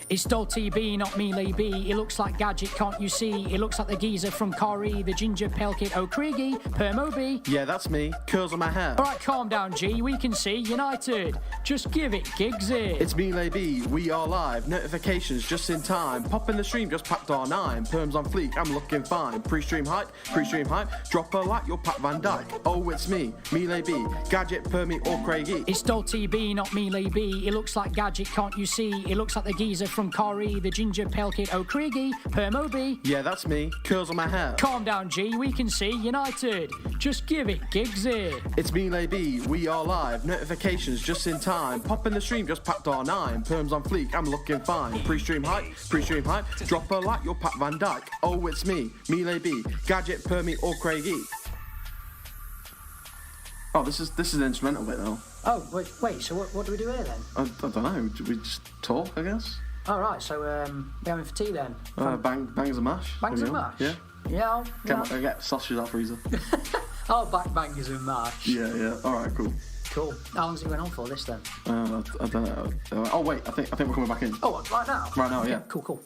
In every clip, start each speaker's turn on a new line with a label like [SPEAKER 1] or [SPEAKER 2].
[SPEAKER 1] It's Dolty B, not Melee B. It looks like Gadget, can't you see? It looks like the geezer from Corrie, the ginger pale kid O'Craigie, Permo B.
[SPEAKER 2] Yeah, that's me. Curls on my hair.
[SPEAKER 1] Alright, calm down, G. We can see United. Just give it, Giggsy.
[SPEAKER 2] It's me, B. We are live. Notifications just in time. Pop in the stream, just packed R9. Perms on fleek, I'm looking fine. Pre-stream hype, Drop a like, you're Pat Van Dyke. Oh, it's me, Melee B. Gadget, Permy, or Craigie.
[SPEAKER 1] It's Dolty B, not Melee B. It looks like Gadget, can't you see? It looks like the geezer from Corrie, the ginger pale kid O'Craigie, Permo B.
[SPEAKER 2] Yeah, that's me. Curls on my hair.
[SPEAKER 1] Calm down, G. We can see United. Just give it, Giggsy.
[SPEAKER 2] It's me, B. We are live. Notifications just in time. Pop in the stream, just packed R9. Perms on fleek, I'm looking fine. Pre-stream hype, Drop a like, you're Pat Van Dyke. Oh, it's me, Melee B. Gadget, Permy, or Craigie. Oh, this is an instrumental bit though.
[SPEAKER 1] Oh, wait, so what do we do here then?
[SPEAKER 2] I don't know. Do we just talk, I guess?
[SPEAKER 1] All right, so we're having for tea then.
[SPEAKER 2] Bangs and mash.
[SPEAKER 1] Bangs and mash?
[SPEAKER 2] Yeah.
[SPEAKER 1] Yeah,
[SPEAKER 2] I get sausages out freezer.
[SPEAKER 1] I'll back bangers and mash.
[SPEAKER 2] Yeah. All right, cool.
[SPEAKER 1] Cool. How long's it going on for this then?
[SPEAKER 2] I don't know. Oh wait, I think we're coming back in.
[SPEAKER 1] Oh, right now?
[SPEAKER 2] Right now, yeah.
[SPEAKER 1] Cool.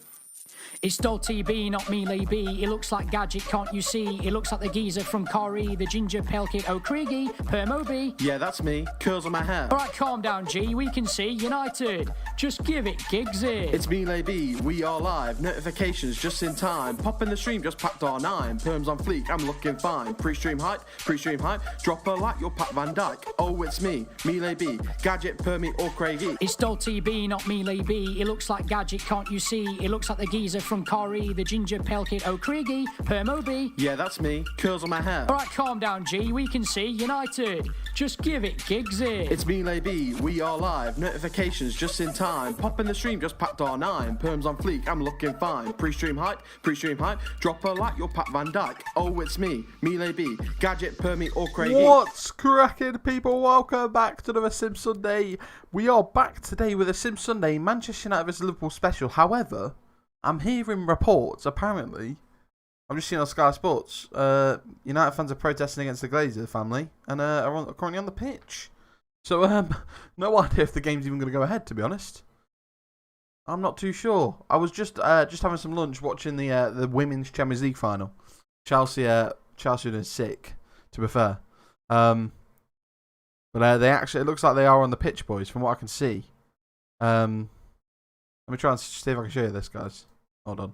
[SPEAKER 1] It's Dolty B, not Melee B. It looks like Gadget, can't you see? It looks like the geezer from Corrie, the ginger pale kid O'Craigie, Permo B.
[SPEAKER 2] Yeah, that's me. Curls on my hair.
[SPEAKER 1] Alright, calm down, G. We can see United. Just give it, Giggsy.
[SPEAKER 2] It's me, B. We are live. Notifications just in time. Pop in the stream, just packed R9. Perms on fleek, I'm looking fine. Pre-stream hype, Drop a like, you're Pat Van Dyke. Oh, it's me, Melee B. Gadget, Permy, or Craigie.
[SPEAKER 1] It's Dolty B, not Melee B. It looks like Gadget, can't you see? It looks like the geezer from Corrie, the ginger pale kid O'Craigie, Permo B.
[SPEAKER 2] Yeah, that's me. Curls on my hair.
[SPEAKER 1] Alright, calm down, G. We can see United. Just give it, Giggsy.
[SPEAKER 2] It's me, B. We are live. Notifications just in time. Pop in the stream, just packed R9. Perms on fleek, I'm looking fine. Pre-stream hype, Drop a like, you're Pat Van Dyke. Oh, it's me, Melee B. Gadget, Permy, or Craigie.
[SPEAKER 3] What's cracking, people? Welcome back to another Sim Sunday. We are back today with a Sim Sunday Manchester United vs Liverpool special. However, I'm hearing reports, apparently, I've just seen on Sky Sports, United fans are protesting against the Glazer family and are currently on the pitch. So, no idea if the game's even going to go ahead, to be honest. I'm not too sure. I was just having some lunch watching the Women's Champions League final. Chelsea are sick, to be fair. But they actually, it looks like they are on the pitch, boys, from what I can see. Let me try and see if I can show you this, guys. Hold on.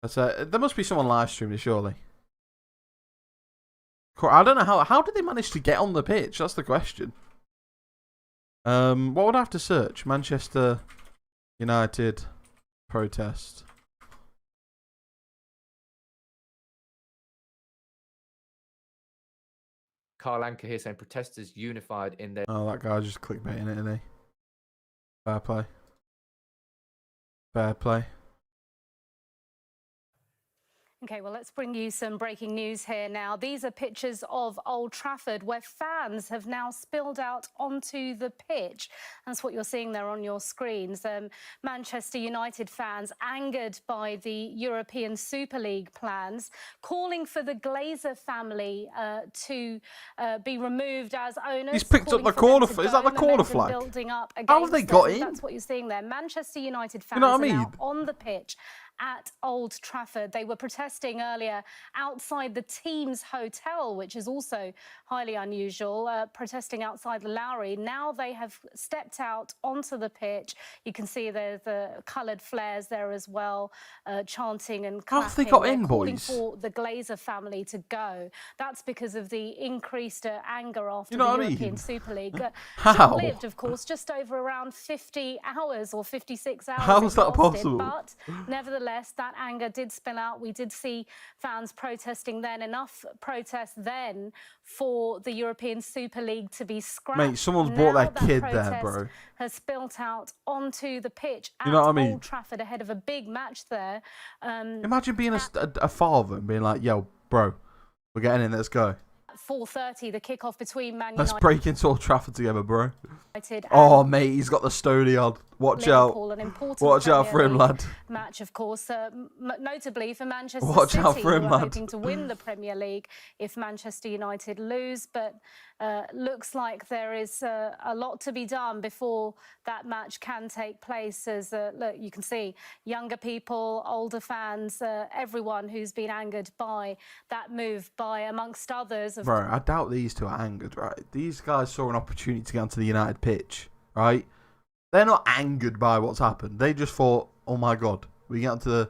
[SPEAKER 3] There must be someone live streaming it, surely. I don't know how did they manage to get on the pitch? That's the question. What would I have to search? Manchester United protest.
[SPEAKER 4] Carl Anker here saying protesters unified in their...
[SPEAKER 3] Oh, that guy just clickbaiting it, isn't he? Fair play. Fair play.
[SPEAKER 5] Okay, well, let's bring you some breaking news here now. These are pictures of Old Trafford where fans have now spilled out onto the pitch. That's what you're seeing there on your screens. Manchester United fans angered by the European Super League plans, calling for the Glazer family to be removed as owners.
[SPEAKER 3] He's picked up the corner. Is that the corner flag? How have they got in?
[SPEAKER 5] That's what you're seeing there. Manchester United fans
[SPEAKER 3] you know what I mean?
[SPEAKER 5] are now on the pitch at Old Trafford. They were protesting earlier outside the team's hotel, which is also highly unusual, protesting outside the Lowry. Now they have stepped out onto the pitch. You can see there's the coloured flares there as well, chanting and clapping.
[SPEAKER 3] How have they got in,
[SPEAKER 5] calling
[SPEAKER 3] boys?
[SPEAKER 5] for the Glazer family to go. That's because of the increased anger after
[SPEAKER 3] You know
[SPEAKER 5] the
[SPEAKER 3] what I
[SPEAKER 5] European
[SPEAKER 3] mean?
[SPEAKER 5] Super League.
[SPEAKER 3] How?
[SPEAKER 5] Lived, of course, just over around 50 hours or 56 hours.
[SPEAKER 3] How is that
[SPEAKER 5] it
[SPEAKER 3] possible?
[SPEAKER 5] But nevertheless, that anger did spill out. We did see fans protesting then, enough protests then for the European Super League to be scrapped.
[SPEAKER 3] Mate, someone's
[SPEAKER 5] Now
[SPEAKER 3] brought their
[SPEAKER 5] that
[SPEAKER 3] kid there,
[SPEAKER 5] protest
[SPEAKER 3] bro.
[SPEAKER 5] has spilt out onto the pitch at
[SPEAKER 3] You know what I mean?
[SPEAKER 5] Old Trafford ahead of a big match there.
[SPEAKER 3] Imagine being a father and being like, yo, bro, we're getting in, let's go.
[SPEAKER 5] 4:30, the kickoff between Man
[SPEAKER 3] Let's
[SPEAKER 5] United.
[SPEAKER 3] break into Old Trafford together, bro.
[SPEAKER 5] And
[SPEAKER 3] Oh, mate, he's got the Stony on. Watch
[SPEAKER 5] Liverpool,
[SPEAKER 3] out.
[SPEAKER 5] an important
[SPEAKER 3] Watch out
[SPEAKER 5] Premier
[SPEAKER 3] for him,
[SPEAKER 5] League
[SPEAKER 3] lad.
[SPEAKER 5] match, of course, notably for Manchester
[SPEAKER 3] Watch
[SPEAKER 5] City,
[SPEAKER 3] out for him,
[SPEAKER 5] who are
[SPEAKER 3] lad.
[SPEAKER 5] hoping to win the Premier League if Manchester United lose. But looks like there is a lot to be done before that match can take place. As look, you can see younger people, older fans, everyone who's been angered by that move by, amongst others.
[SPEAKER 3] Bro, I doubt these two are angered, right? These guys saw an opportunity to get onto the United pitch, right? They're not angered by what's happened. They just thought, oh my God, we get onto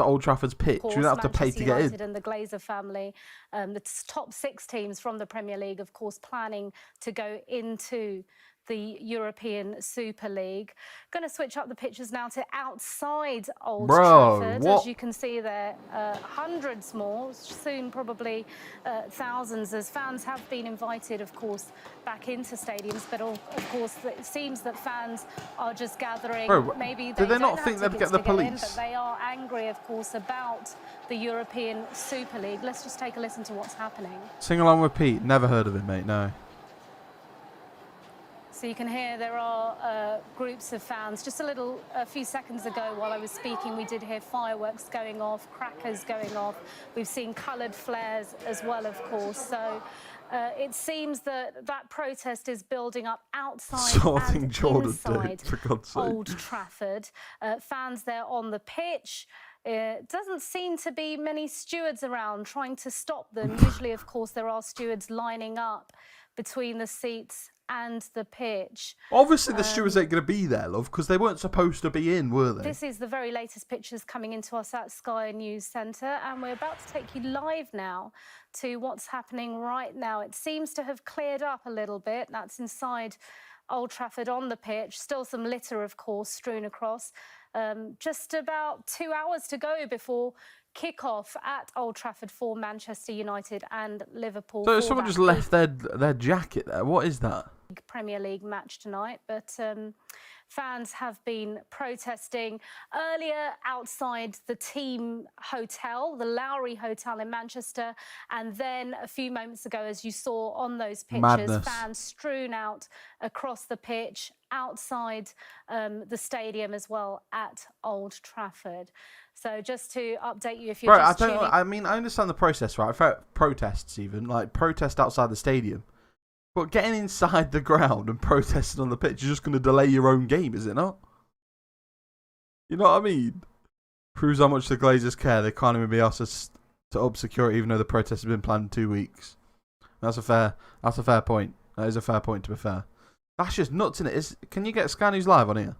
[SPEAKER 3] Old Trafford's pitch. We don't have to pay to get in.
[SPEAKER 5] And the Glazer family, the top 6 teams from the Premier League, of course, planning to go into the European Super League. Going to switch up the pictures now to outside Old Trafford.
[SPEAKER 3] What?
[SPEAKER 5] As you can see there, hundreds more, soon probably thousands, as fans have been invited, of course, back into stadiums. But of course, it seems that fans are just gathering.
[SPEAKER 3] Bro,
[SPEAKER 5] maybe
[SPEAKER 3] do they not
[SPEAKER 5] don't
[SPEAKER 3] think
[SPEAKER 5] have
[SPEAKER 3] they'd get
[SPEAKER 5] tickets
[SPEAKER 3] the
[SPEAKER 5] to get in,
[SPEAKER 3] police?
[SPEAKER 5] but they are angry, of course, about the European Super League. Let's just take a listen to what's happening.
[SPEAKER 3] Sing along with Pete. Never heard of him, mate. No.
[SPEAKER 5] So you can hear there are groups of fans. Just a few seconds ago while I was speaking, we did hear fireworks going off, crackers going off. We've seen coloured flares as well, of course. So it seems that that protest is building up outside and inside
[SPEAKER 3] for God's sake.
[SPEAKER 5] Old Trafford. Fans there on the pitch. It doesn't seem to be many stewards around trying to stop them. Usually, of course, there are stewards lining up between the seats and the pitch.
[SPEAKER 3] Obviously, the stewards ain't going to be there, love, because they weren't supposed to be in, were they?
[SPEAKER 5] This is the very latest pictures coming into us at Sky News Centre, and we're about to take you live now to what's happening right now. It seems to have cleared up a little bit. That's inside Old Trafford on the pitch. Still some litter, of course, strewn across. Just about 2 hours to go before kick-off at Old Trafford for Manchester United and Liverpool.
[SPEAKER 3] So someone just left their jacket there. What is that?
[SPEAKER 5] Premier League match tonight, but fans have been protesting earlier outside the team hotel, the Lowry Hotel in Manchester, and then a few moments ago, as you saw on those pictures, fans strewn out across the pitch outside the stadium as well at Old Trafford. So just to update you, if you're just tuning in.
[SPEAKER 3] I mean, I understand the process, right? Protests even, like protest outside the stadium. But getting inside the ground and protesting on the pitch is just going to delay your own game, is it not? You know what I mean? Proves how much the Glazers care. They can't even be asked to up security, even though the protest has been planned in 2 weeks. That's a fair point. That is a fair point, to be fair. That's just nuts, innit? Can you get Sky News Live on here?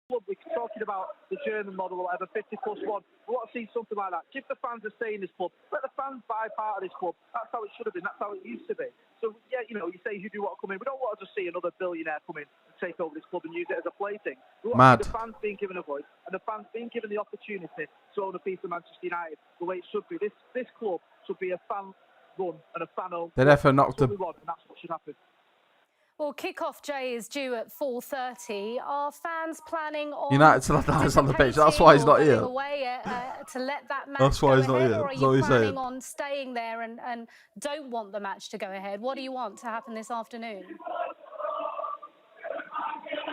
[SPEAKER 6] We're talking about the German model or whatever, 50+1. We want to see something like that. Give the fans a say in this club. Let the fans buy part of this club. That's how it should have been. That's how it used to be. So, yeah, you know, you say you do want to come in. We don't want to just see another billionaire come in and take over this club and use it as a plaything. We want to see the fans being given a voice and the fans being given the opportunity to own a piece of Manchester United the way it should be. This club should be a fan-run and a fan-owned.
[SPEAKER 3] They therefore knocked
[SPEAKER 6] the... And that's what should happen.
[SPEAKER 5] Well, kick-off, Jay, is due at 4:30. Are fans planning on
[SPEAKER 3] United to let the house on the pitch? That's why he's not here.
[SPEAKER 5] Away, to let that match
[SPEAKER 3] That's why he's
[SPEAKER 5] go
[SPEAKER 3] not
[SPEAKER 5] ahead,
[SPEAKER 3] here.
[SPEAKER 5] or are you planning on staying there and don't want the match to go ahead? What do you want to happen this afternoon?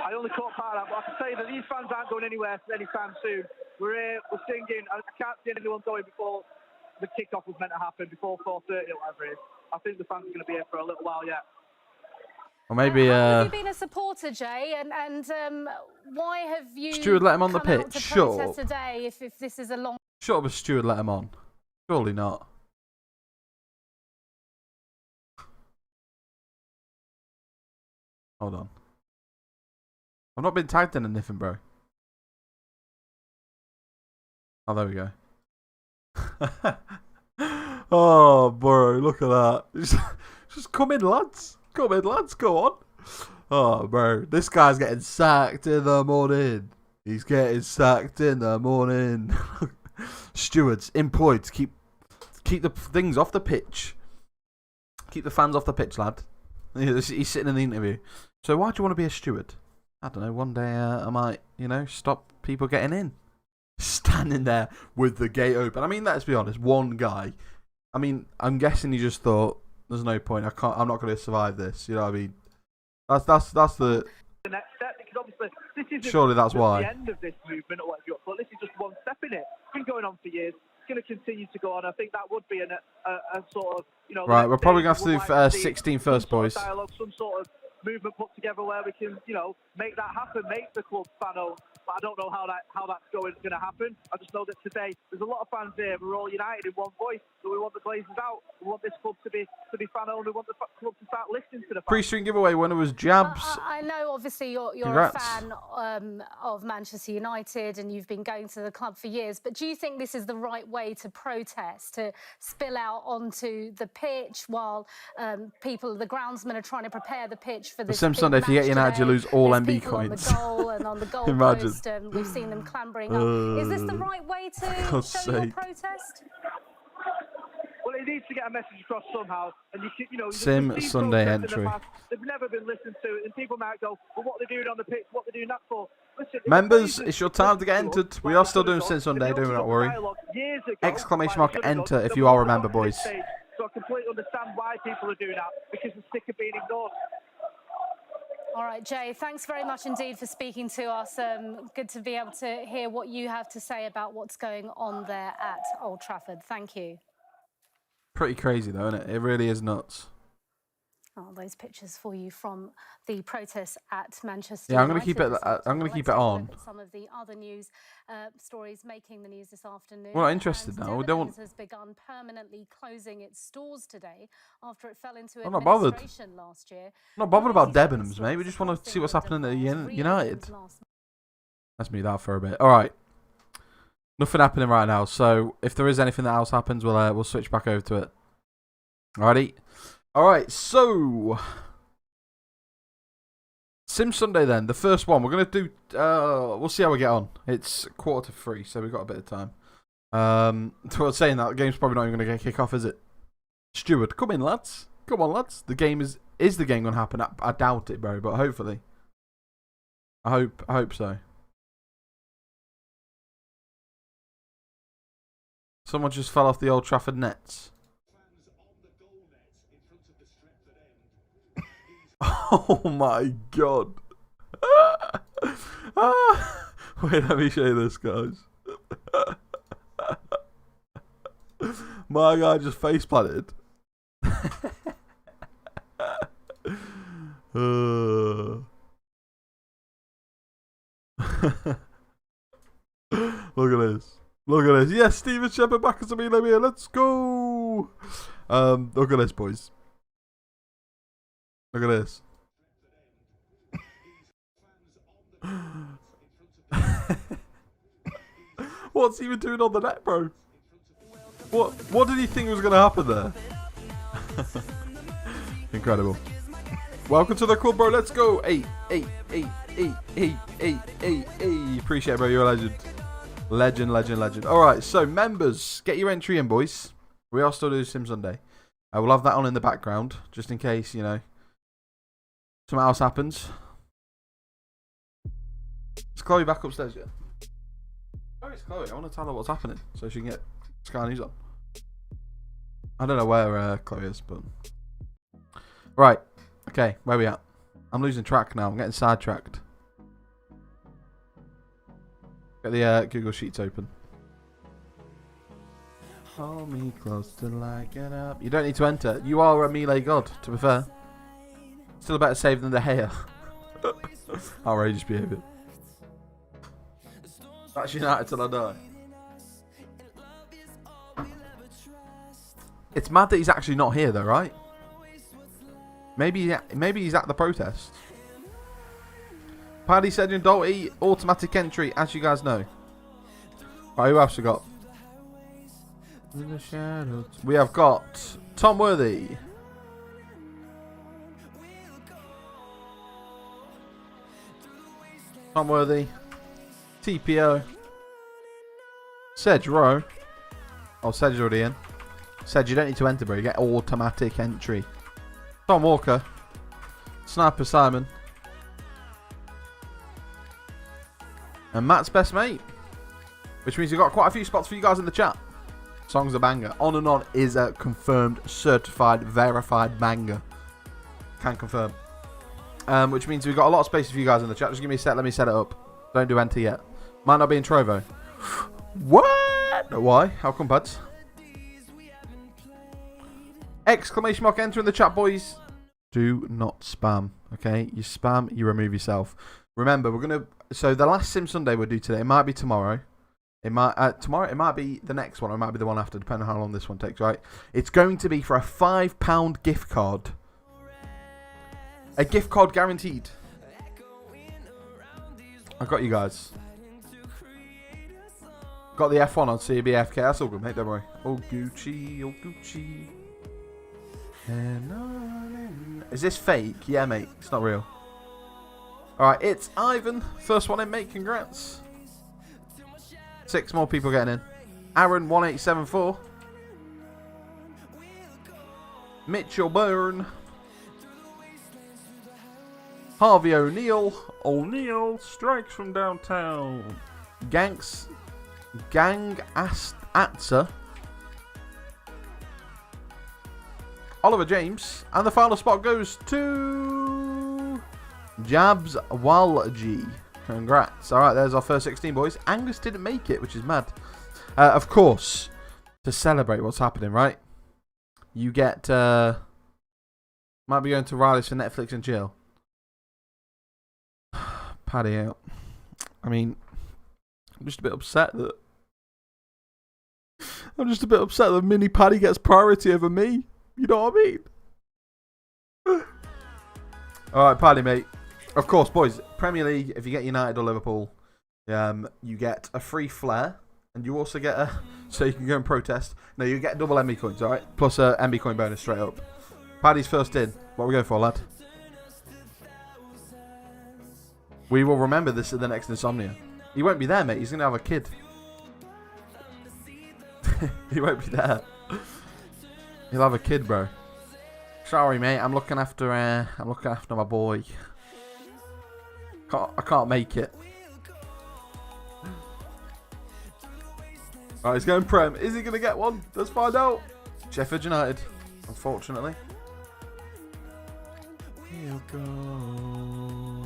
[SPEAKER 6] I only caught part of that, but I can tell you that these fans aren't going anywhere anytime soon. We're here, we're singing. I can't see anyone going before the kick-off was meant to happen, before 4:30 or whatever it is. I think the fans are going to be here for a little while yet.
[SPEAKER 3] Or maybe.
[SPEAKER 5] How have you been a supporter, Jay? And why have you?
[SPEAKER 3] Stuart, let him on the pitch. Shut up.
[SPEAKER 5] Today, if this is a long.
[SPEAKER 3] Shut up, Stuart. Let him on. Surely not. Hold on. I've not been tagged in anything, bro. Oh, there we go. Oh, bro, look at that. Just come in, lads. Come in, lads. Go on. Oh, bro. This guy's getting sacked in the morning. He's getting sacked in the morning. Stewards employed to keep the things off the pitch. Keep the fans off the pitch, lad. He's sitting in the interview. So why do you want to be a steward? I don't know. One day I might, stop people getting in. Standing there with the gate open. I mean, let's be honest. One guy. I mean, I'm guessing he just thought, "There's no point. I'm not going to survive this." You know what I mean? That's the
[SPEAKER 6] next step. obviously this isn't
[SPEAKER 3] Surely that's
[SPEAKER 6] just
[SPEAKER 3] why.
[SPEAKER 6] the end of this movement or whatever you want to call it. This is just one step in it. It's been going on for years. It's going to continue to go on. I think that would be a sort of, you know...
[SPEAKER 3] Right, we're probably going to have to do
[SPEAKER 6] see
[SPEAKER 3] 16 first, boys.
[SPEAKER 6] Dialogue, some sort of movement put together where we can, you know, make that happen, make the club fan-owned. But I don't know how that's going to happen. I just know that today there's a lot of fans here. We're all united in one voice. So we want the Glazers out. We want this club to be fan-owned. We want the club to start listening to the fans.
[SPEAKER 3] Pre-stream giveaway winner was Jabs.
[SPEAKER 5] I know, obviously, you're
[SPEAKER 3] Congrats.
[SPEAKER 5] a fan of Manchester United and you've been going to the club for years. But do you think this is the right way to protest, to spill out onto the pitch while the groundsmen are trying to prepare the pitch for this
[SPEAKER 3] Sim
[SPEAKER 5] big
[SPEAKER 3] Sunday, if you get
[SPEAKER 5] match
[SPEAKER 3] United, you
[SPEAKER 5] today?
[SPEAKER 3] lose all
[SPEAKER 5] There's
[SPEAKER 3] MB
[SPEAKER 5] people
[SPEAKER 3] coins.
[SPEAKER 5] on the goal and on the goal
[SPEAKER 3] Imagine.
[SPEAKER 5] post, we've seen them clambering up. Is this the right way to
[SPEAKER 3] God's
[SPEAKER 5] show your
[SPEAKER 3] sake.
[SPEAKER 5] protest?
[SPEAKER 6] Well, it needs to get a message across somehow. And you know,
[SPEAKER 3] Sim
[SPEAKER 6] we've seen
[SPEAKER 3] Sunday
[SPEAKER 6] protests in
[SPEAKER 3] entry.
[SPEAKER 6] the past. They've never been listened to, and people might go, "Well, what are they doing on the pitch? What are they doing that for?" Listen,
[SPEAKER 3] Members, it's your time to get entered. We are still doing Sim Sunday, do not worry. Exclamation mark enter if you all remember, boys.
[SPEAKER 6] So I completely understand why people are doing that, because they're sick of being ignored.
[SPEAKER 5] All right, Jay, thanks very much indeed for speaking to us. Good to be able to hear what you have to say about what's going on there at Old Trafford. Thank you.
[SPEAKER 3] Pretty crazy though, isn't it? It really is nuts.
[SPEAKER 5] Oh, those pictures for you from the protests at Manchester
[SPEAKER 3] Yeah, I'm going to
[SPEAKER 5] United
[SPEAKER 3] keep it.
[SPEAKER 5] this afternoon.
[SPEAKER 3] I'm going to keep it
[SPEAKER 5] Let's take a
[SPEAKER 3] on.
[SPEAKER 5] look at some of the other news stories making the news this afternoon.
[SPEAKER 3] We're not interested
[SPEAKER 5] And
[SPEAKER 3] now. We don't want.
[SPEAKER 5] Debenhams has begun permanently closing its stores today after it fell into
[SPEAKER 3] I'm not bothered.
[SPEAKER 5] administration last year.
[SPEAKER 3] I'm not bothered about
[SPEAKER 5] 97
[SPEAKER 3] Debenhams, mate. We just want to
[SPEAKER 5] stores
[SPEAKER 3] see what's happening at
[SPEAKER 5] reopened
[SPEAKER 3] United.
[SPEAKER 5] last
[SPEAKER 3] Let's move that for a bit. All right. Nothing happening right now. So if there is anything that else happens, we'll switch back over to it. Alrighty. All right. So Sim Sunday then. The first one we're gonna do. We'll see how we get on. It's 2:45, so we've got a bit of time. So saying that, the game's probably not even gonna get kick off, is it? Steward, come in, lads. Come on, lads. The game is the game gonna happen? I doubt it, bro. But hopefully. I hope so. Someone just fell off the Old Trafford nets. Oh my god. Wait, let me show you this, guys. My guy just face planted. Look at this. Look at this. Yes, Steven Shepard back as a Milan here. Let's go. Look at this, boys. Look at this. What's he even doing on the net, bro? What did he think was going to happen there? Incredible. Welcome to the club, bro. Let's go. Hey. Appreciate it, bro. You're a legend. Legend. All right, so members, get your entry in, boys. We are still doing Sim Sunday. We'll have that on in the background, just in case, you know, something else happens. Is Chloe back upstairs yet? Where is Chloe? I want to tell her what's happening so she can get Sky News on. I don't know where Chloe is, but... Right. Okay, where are we at? I'm losing track now. I'm getting sidetracked. Get the Google Sheets open. Hold me close till I get up. You don't need to enter. You are a melee god, to be fair. Still a better save than the hair. Outrageous behaviour. That's United till I die. It's mad that he's actually not here though, right? Maybe he's at the protest. Paddy said in Dolty, automatic entry, as you guys know. Right, who else we got? We have got Tom Worthy. Tom Worthy. TPO. Sedge Rowe. Oh, Sedge's already in. Sedge, you don't need to enter, bro. You get automatic entry. Tom Walker. Sniper Simon. And Matt's best mate. Which means you've got quite a few spots for you guys in the chat. Song's a banger. On and On is a confirmed, certified, verified banger. Can confirm. which means we've got a lot of space for you guys in the chat. Just give me a sec. Let me set it up. Don't do enter yet. Might not be in Trovo. What? Why? How come, buds? Exclamation mark enter in the chat, boys. Do not spam. Okay, you spam, you remove yourself. Remember, we're gonna. So the last Sim Sunday we'll do today. It might be tomorrow. It might tomorrow. It might be the next one. Or it might be the one after, depending on how long this one takes. Right? It's going to be for a £5 gift card. A gift card guaranteed. I got you guys. Got the F1 on CBFK. That's all good, mate. Don't worry. Oh Gucci, oh Gucci. Is this fake? Yeah, mate. It's not real. Alright, it's Ivan. First one in, mate. Congrats. 6 more people getting in. Aaron 1874. Mitchell Byrne. Harvey O'Neill. O'Neill strikes from downtown. Gang Atza. Oliver James. And the final spot goes to Jabs Walji. Congrats. Alright, there's our first 16, boys. Angus didn't make it, which is mad. Of course, to celebrate what's happening, right? You get... might be going to Riley's for Netflix and chill. Paddy out. I mean, I'm just a bit upset that... Mini Paddy gets priority over me. You know what I mean? Alright, Paddy, mate. Of course, boys, Premier League, if you get United or Liverpool, you get a free flare, and you also get a... So you can go and protest. No, you get double MB coins, alright? Plus a MB coin bonus straight up. Paddy's first in. What are we going for, lad? We will remember this at the next Insomnia. He won't be there, mate. He's going to have a kid. He won't be there. He'll have a kid, bro. Sorry, mate. I'm looking after my boy. I can't make it. Alright, he's going Prem. Is he going to get one? Let's find out. Sheffield United, unfortunately. He'll go.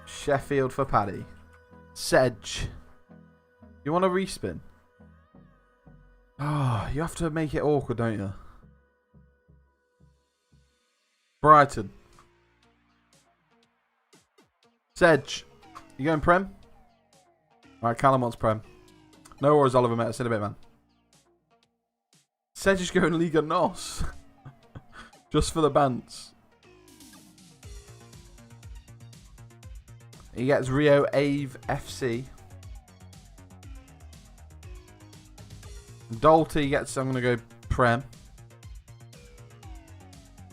[SPEAKER 3] Sheffield for Paddy. Sedge. You want a respin? Oh, you have to make it awkward, don't you? Brighton. Sedge. You going Prem? Alright, Callum wants Prem. No worries, Oliver, mate. I'll see you in a bit, man. Sedge is going Liga NOS. Just for the bants. He gets Rio Ave FC. Dalty gets, I'm going to go Prem.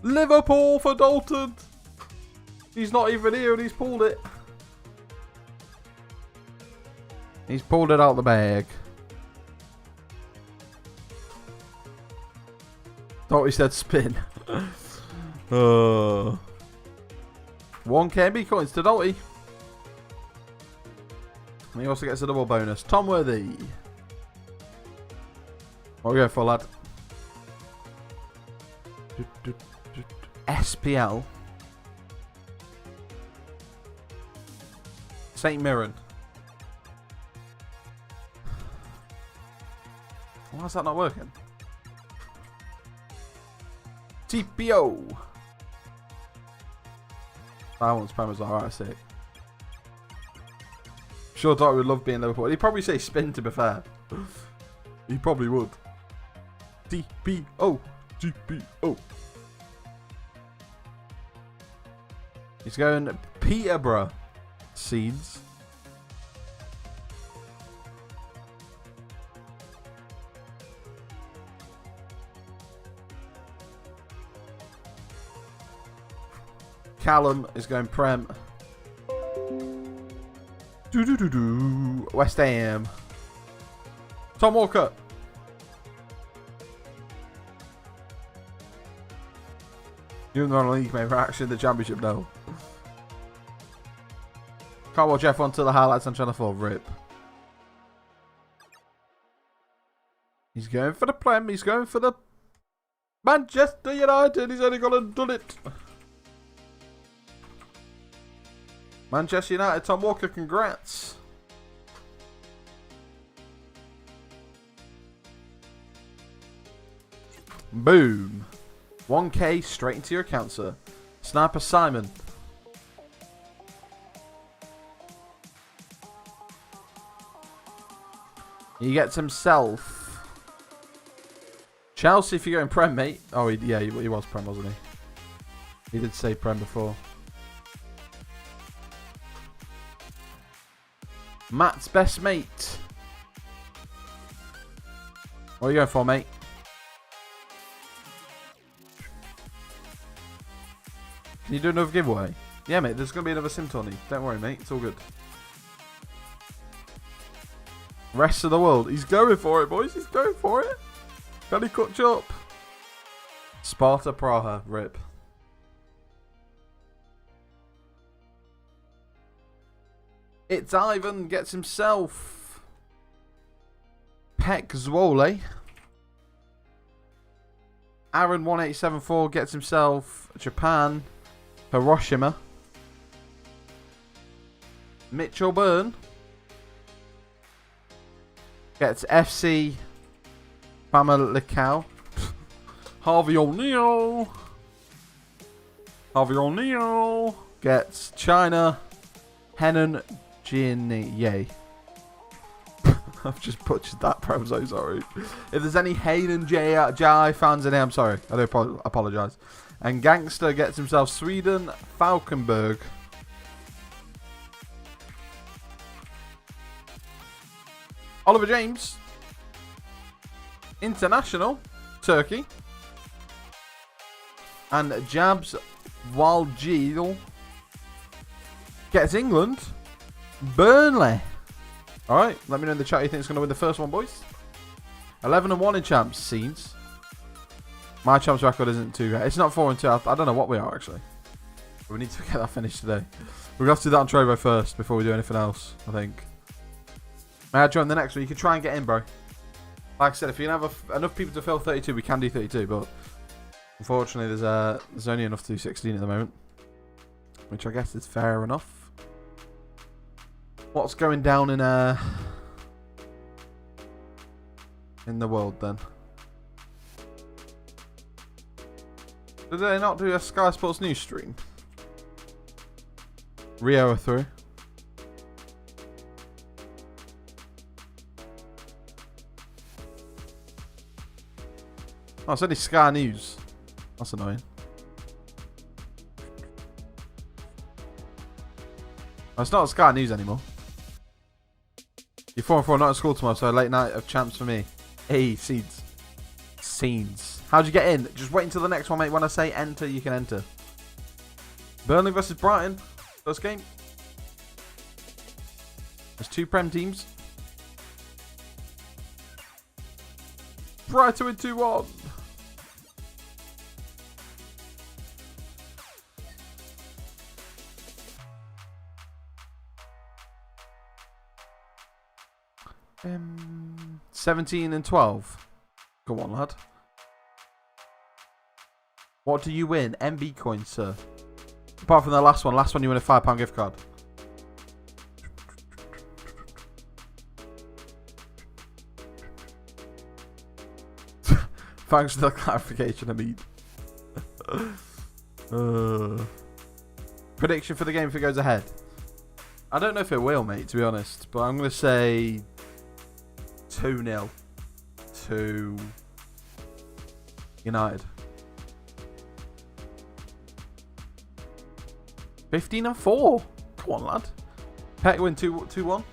[SPEAKER 3] Liverpool for Dalton. He's not even here and he's pulled it. He's pulled it out the bag. Dalty said spin. 1 KB coins to Dalty. And he also gets a double bonus. Tom Worthy. What are we going for, lad? SPL. St. Mirren. Why is that not working? TPO. That one's premise. Alright, sick. Sure, Doc would love being Liverpool. He'd probably say spin, to be fair. He probably would. TPO. TPO. He's going Peterborough Seeds. Callum is going Prem. West Ham. Tom Walker. You're in the league, mate. For actually the championship now. Can't watch F1 till the highlights on Channel 4. Rip. He's going for the Prem. He's going for the Manchester United. He's only gonna done it. Manchester United, Tom Walker, congrats. Boom. 1K straight into your account, sir. Sniper Simon. He gets himself Chelsea if you're going Prem, mate. Oh, he was Prem, wasn't he? He did say Prem before. Matt's best mate. What are you going for, mate? Can you do another giveaway? Yeah, mate, there's going to be another sim tourney. Don't worry, mate. It's all good. Rest of the world. He's going for it, boys. He's going for it. Can he catch up? Sparta Praha. Rip. It's Ivan. Gets himself Pek Zwole. Aaron1874 gets himself Japan. Hiroshima. Mitchell Byrne gets FC Famalicão. Harvey O'Neill gets China. Henan Jin. I've just butchered that, bro. I'm so sorry. If there's any Henan Jai fans in here, I'm sorry. I do apologise. And Gangster gets himself Sweden, Falkenberg. Oliver James, International, Turkey. And Jabs Waljil gets England, Burnley. Alright, let me know in the chat you think it's going to win the first one, boys. 11-1 in champs, scenes. My champs record isn't too great. It's not 4-2. I don't know what we are, actually. But we need to get that finished today. We're going to have to do that on Trovo first before we do anything else, I think. May I join the next one? You can try and get in, bro. Like I said, if you can have enough people to fill 32, we can do 32. But unfortunately, there's only enough to do 16 at the moment. Which I guess is fair enough. What's going down in the world, then? Did they not do a Sky Sports News stream? Rio are through. Oh, it's only Sky News. That's annoying. Oh, it's not Sky News anymore. You're 4-4, not at school tomorrow, so late night of champs for me. Hey, Seeds. Scenes. How'd you get in? Just wait until the next one, mate. When I say enter, you can enter. Burnley versus Brighton. First game. There's 2 Prem teams. Brighton with 2-1. Um, 17-12. Go on, lad. What do you win? MB coins, sir. Apart from the last one. Last one you win a £5 gift card. Thanks for the clarification, Amit. Prediction for the game if it goes ahead. I don't know if it will, mate, to be honest. But I'm going to say 2-0 to United. 15-4. Come on, lad. Peck win 2-1.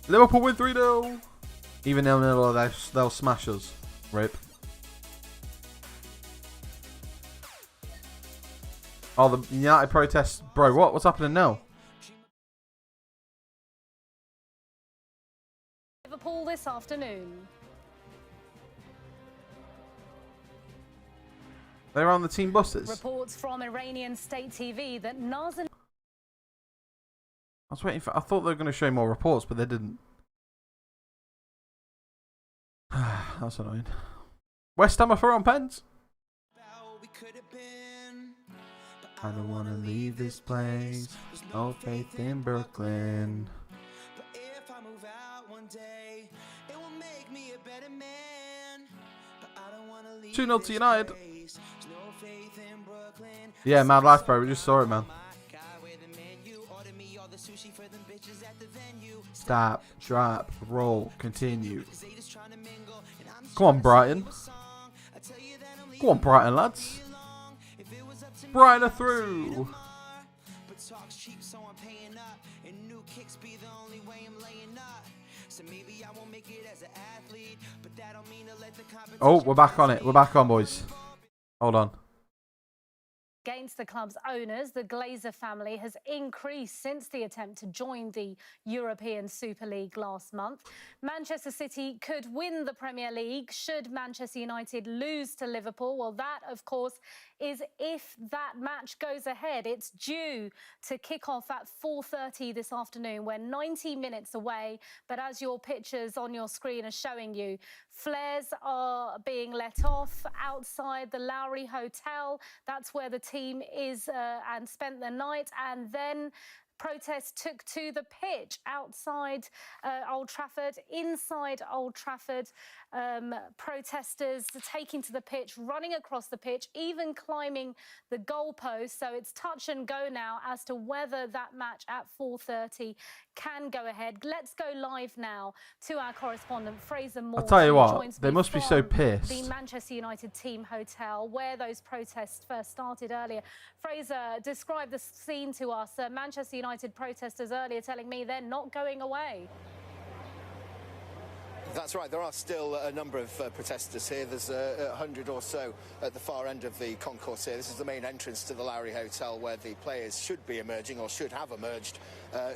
[SPEAKER 3] Liverpool win 3-0. Even 0-0, they'll smash us. Rip. Oh, the United protests. Bro, what's happening now?
[SPEAKER 5] this afternoon.
[SPEAKER 3] They're on the team buses.
[SPEAKER 5] Reports from Iranian state TV that Nazanin...
[SPEAKER 3] I was waiting for. I thought they were going to show more reports, but they didn't. That's annoying. West Ham are for on pens. I don't want to leave this place. No faith in Brooklyn. 2-0 to United. Yeah, mad life, bro. We just saw it, man. Stop, drop, roll, continue. Come on, Brighton. Go on, Brighton, lads. Brighton are through. Oh, we're back on it. We're back on, boys. Hold on.
[SPEAKER 5] Against the club's owners, the Glazer family has increased since the attempt to join the European Super League last month. Manchester City could win the Premier League should Manchester United lose to Liverpool. Well, that, of course, is if that match goes ahead. It's due to kick off at 4:30 this afternoon. We're 90 minutes away, but as your pictures on your screen are showing you, flares are being let off outside the Lowry Hotel. That's where the team is and spent the night, and then protests took to the pitch outside Old Trafford, inside Old Trafford. Protesters taking to the pitch, running across the pitch, even climbing the goalpost. So it's touch and go now as to whether that match at 4:30 can go ahead. Let's go live now to our correspondent Fraser Moore.
[SPEAKER 3] I'll tell you
[SPEAKER 5] who
[SPEAKER 3] what,
[SPEAKER 5] joins
[SPEAKER 3] they
[SPEAKER 5] me
[SPEAKER 3] must be so
[SPEAKER 5] from
[SPEAKER 3] pissed.
[SPEAKER 5] The Manchester United team hotel where those protests first started earlier. Fraser, describe the scene to us. Manchester United protesters earlier telling me they're not going away.
[SPEAKER 7] That's right, there are still a number of protesters here. There's 100 or so at the far end of the concourse here. This is the main entrance to the Lowry Hotel where the players should be emerging or should have emerged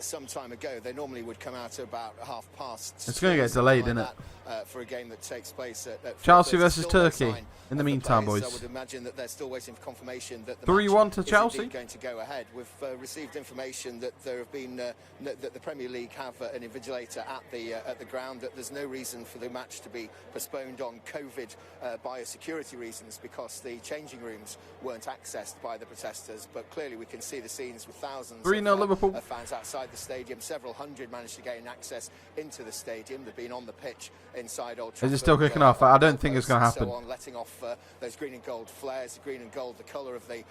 [SPEAKER 7] some time ago. They normally would come out at about 2:30.
[SPEAKER 3] It's going to get delayed, isn't it?
[SPEAKER 7] For a game that takes place at
[SPEAKER 3] Chelsea versus Turkey. In the meantime, boys.
[SPEAKER 7] I would imagine that they're still waiting for confirmation that the
[SPEAKER 3] 3-1 to
[SPEAKER 7] match
[SPEAKER 3] Chelsea.
[SPEAKER 7] is going to go ahead. We've received information that there have been that the Premier League have an invigilator at the ground. That there's no reason for the match to be postponed on COVID biosecurity reasons because the changing rooms weren't accessed by the protesters. But clearly, we can see the scenes with thousands
[SPEAKER 3] 3-0 Liverpool.
[SPEAKER 7] of fans outside the stadium. Several hundred managed to gain access into the stadium. They've been on the pitch inside Old Trafford.
[SPEAKER 3] Is it still kicking off? I don't think it's going to happen.
[SPEAKER 7] So on, letting off those green and gold flares, the green and gold, the colour of the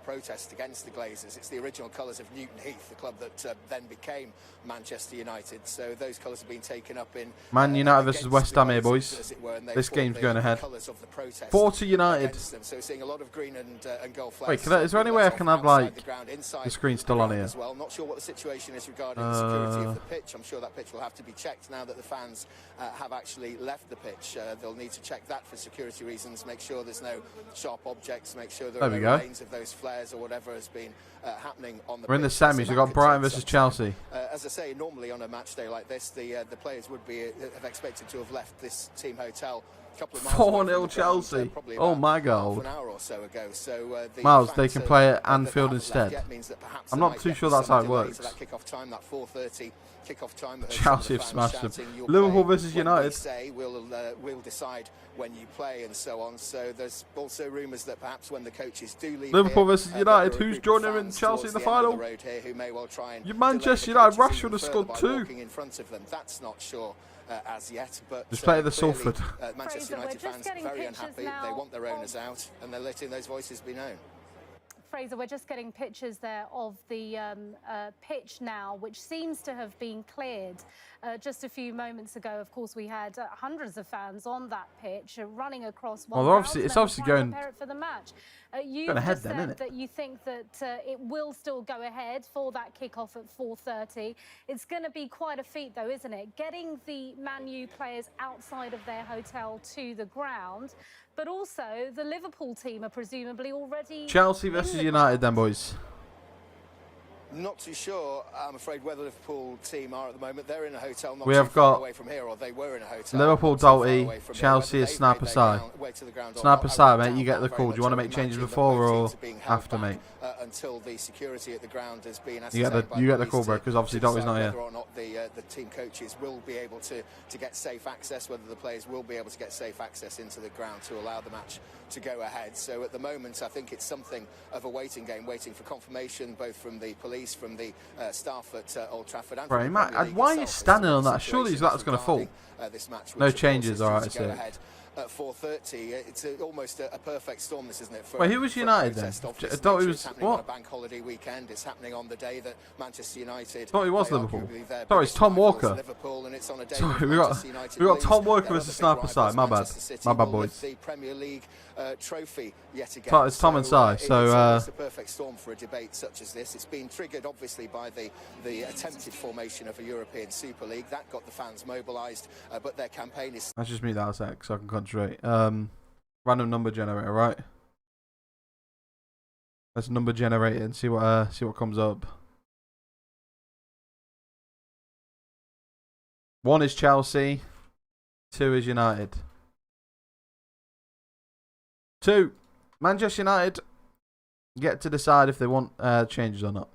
[SPEAKER 7] protest against the Glazers. It's the original colours of Newton Heath, the club that then became Manchester United. So those colours have been taken up in
[SPEAKER 3] Man United versus West Ham here, boys. This game's going ahead. 4 to United.
[SPEAKER 7] So we're seeing a lot of green and gold flares.
[SPEAKER 3] Wait, is there any way I can have like the screen still on here?
[SPEAKER 7] As well. Not sure what the situation is regarding the security of the pitch. I'm sure that pitch will have to be checked now that the fans have actually left the pitch. They'll need to check that for security reasons, make sure there's no sharp objects, make sure there are no remains of those flares or whatever has been happening on the pitch.
[SPEAKER 3] We're in the semis. We've got Brighton versus Chelsea.
[SPEAKER 7] As I say, normally on a match day like this, the players would have expected to have left this team hotel
[SPEAKER 3] 4-0 Chelsea. Oh my God.
[SPEAKER 7] An hour or so ago. So,
[SPEAKER 3] Miles, they can play at Anfield instead. I'm not too sure that's how it works.
[SPEAKER 7] That kickoff time, that 4:30 kickoff time.
[SPEAKER 3] Chelsea have smashed them. Liverpool versus United.
[SPEAKER 7] We'll decide when you play and so on. So there's also rumours that perhaps when the coaches do leave
[SPEAKER 3] Liverpool
[SPEAKER 7] here,
[SPEAKER 3] versus United. Who's joining in Chelsea in the final? Your Manchester United. Rashford has scored 2.
[SPEAKER 7] In front of them. That's not sure. As yet, but
[SPEAKER 3] just play the Salford.
[SPEAKER 7] Manchester United fans very unhappy.
[SPEAKER 5] Now.
[SPEAKER 7] They want their owners out, and they're letting those voices be known.
[SPEAKER 5] Fraser, we're just getting pictures there of the pitch now, which seems to have been cleared just a few moments ago. Of course, we had hundreds of fans on that pitch running across.
[SPEAKER 3] Well, it's obviously going.
[SPEAKER 5] Prepare it for the match. You
[SPEAKER 3] going ahead
[SPEAKER 5] just
[SPEAKER 3] then,
[SPEAKER 5] said
[SPEAKER 3] isn't it?
[SPEAKER 5] that you think that it will still go ahead for that kickoff at 4:30. It's going to be quite a feat, though, isn't it? Getting the Man U players outside of their hotel to the ground, but also the Liverpool team are presumably already.
[SPEAKER 3] Chelsea versus United, then, boys.
[SPEAKER 7] Not too sure, I'm afraid, where the Liverpool team are at the moment. They're in a hotel not
[SPEAKER 3] We
[SPEAKER 7] too
[SPEAKER 3] have
[SPEAKER 7] far
[SPEAKER 3] got
[SPEAKER 7] away from here, or they were in a hotel.
[SPEAKER 3] Liverpool,
[SPEAKER 7] not too far
[SPEAKER 3] Doughty,
[SPEAKER 7] away from here.
[SPEAKER 3] Chelsea
[SPEAKER 7] Whether
[SPEAKER 3] is
[SPEAKER 7] they've
[SPEAKER 3] sniper
[SPEAKER 7] made their
[SPEAKER 3] side.
[SPEAKER 7] way to the ground or
[SPEAKER 3] Sniper
[SPEAKER 7] not, I
[SPEAKER 3] side,
[SPEAKER 7] really
[SPEAKER 3] mate. You
[SPEAKER 7] doubt
[SPEAKER 3] get the
[SPEAKER 7] that
[SPEAKER 3] call.
[SPEAKER 7] very
[SPEAKER 3] Do you want to
[SPEAKER 7] much. I
[SPEAKER 3] make
[SPEAKER 7] would
[SPEAKER 3] changes
[SPEAKER 7] imagine that
[SPEAKER 3] before
[SPEAKER 7] both
[SPEAKER 3] or
[SPEAKER 7] teams are being held
[SPEAKER 3] after,
[SPEAKER 7] back,
[SPEAKER 3] mate?
[SPEAKER 7] Until the security at the ground has been
[SPEAKER 3] You get
[SPEAKER 7] ascertained by
[SPEAKER 3] the
[SPEAKER 7] police
[SPEAKER 3] call, bro, because obviously Doughty's not
[SPEAKER 7] whether
[SPEAKER 3] here.
[SPEAKER 7] or not the team coaches will be able to get safe access, whether the players will be able to get safe access into the ground to allow the match to go ahead. So at the moment, I think it's something of a waiting game, waiting for confirmation both from the police, from the staff at Old Trafford, and
[SPEAKER 3] Bro,
[SPEAKER 7] from the Premier League
[SPEAKER 3] why are you
[SPEAKER 7] itself as to
[SPEAKER 3] standing
[SPEAKER 7] what
[SPEAKER 3] on
[SPEAKER 7] the
[SPEAKER 3] that? Surely
[SPEAKER 7] situation
[SPEAKER 3] that's going to fall.
[SPEAKER 7] regarding this match,
[SPEAKER 3] No
[SPEAKER 7] which, of course,
[SPEAKER 3] changes,
[SPEAKER 7] is due
[SPEAKER 3] alright,
[SPEAKER 7] to go
[SPEAKER 3] sick.
[SPEAKER 7] ahead at 4:30. It's almost a perfect storm, this, isn't it? For,
[SPEAKER 3] Wait, who was
[SPEAKER 7] for a
[SPEAKER 3] United
[SPEAKER 7] protest
[SPEAKER 3] then?
[SPEAKER 7] of this
[SPEAKER 3] I thought it
[SPEAKER 7] nature.
[SPEAKER 3] was
[SPEAKER 7] It's happening
[SPEAKER 3] what?
[SPEAKER 7] on a bank holiday weekend. It's happening on the day that Manchester United.
[SPEAKER 3] Thought it was
[SPEAKER 7] play
[SPEAKER 3] Liverpool.
[SPEAKER 7] arguably their
[SPEAKER 3] Thought it was
[SPEAKER 7] biggest
[SPEAKER 3] Tom
[SPEAKER 7] rivals,
[SPEAKER 3] Walker.
[SPEAKER 7] Liverpool, and it's on a day
[SPEAKER 3] Sorry,
[SPEAKER 7] that
[SPEAKER 3] we got
[SPEAKER 7] Manchester United
[SPEAKER 3] Tom
[SPEAKER 7] lose.
[SPEAKER 3] Walker
[SPEAKER 7] Their
[SPEAKER 3] as the
[SPEAKER 7] other big
[SPEAKER 3] sniper side.
[SPEAKER 7] rivals,
[SPEAKER 3] My bad.
[SPEAKER 7] Manchester City,
[SPEAKER 3] My bad,
[SPEAKER 7] will lift
[SPEAKER 3] boys.
[SPEAKER 7] the Premier League trophy yet again.
[SPEAKER 3] It's Tom and Si, so,
[SPEAKER 7] it's a perfect storm for a debate such as this. It's been triggered obviously by the attempted formation of a European Super League that got the fans mobilised, but their campaign is.
[SPEAKER 3] Let's just mute that a sec so I can concentrate. Random number generator, right? Let's number generate it and see what comes up. 1 is Chelsea. 2 is United. 2. Manchester United get to decide if they want changes or not.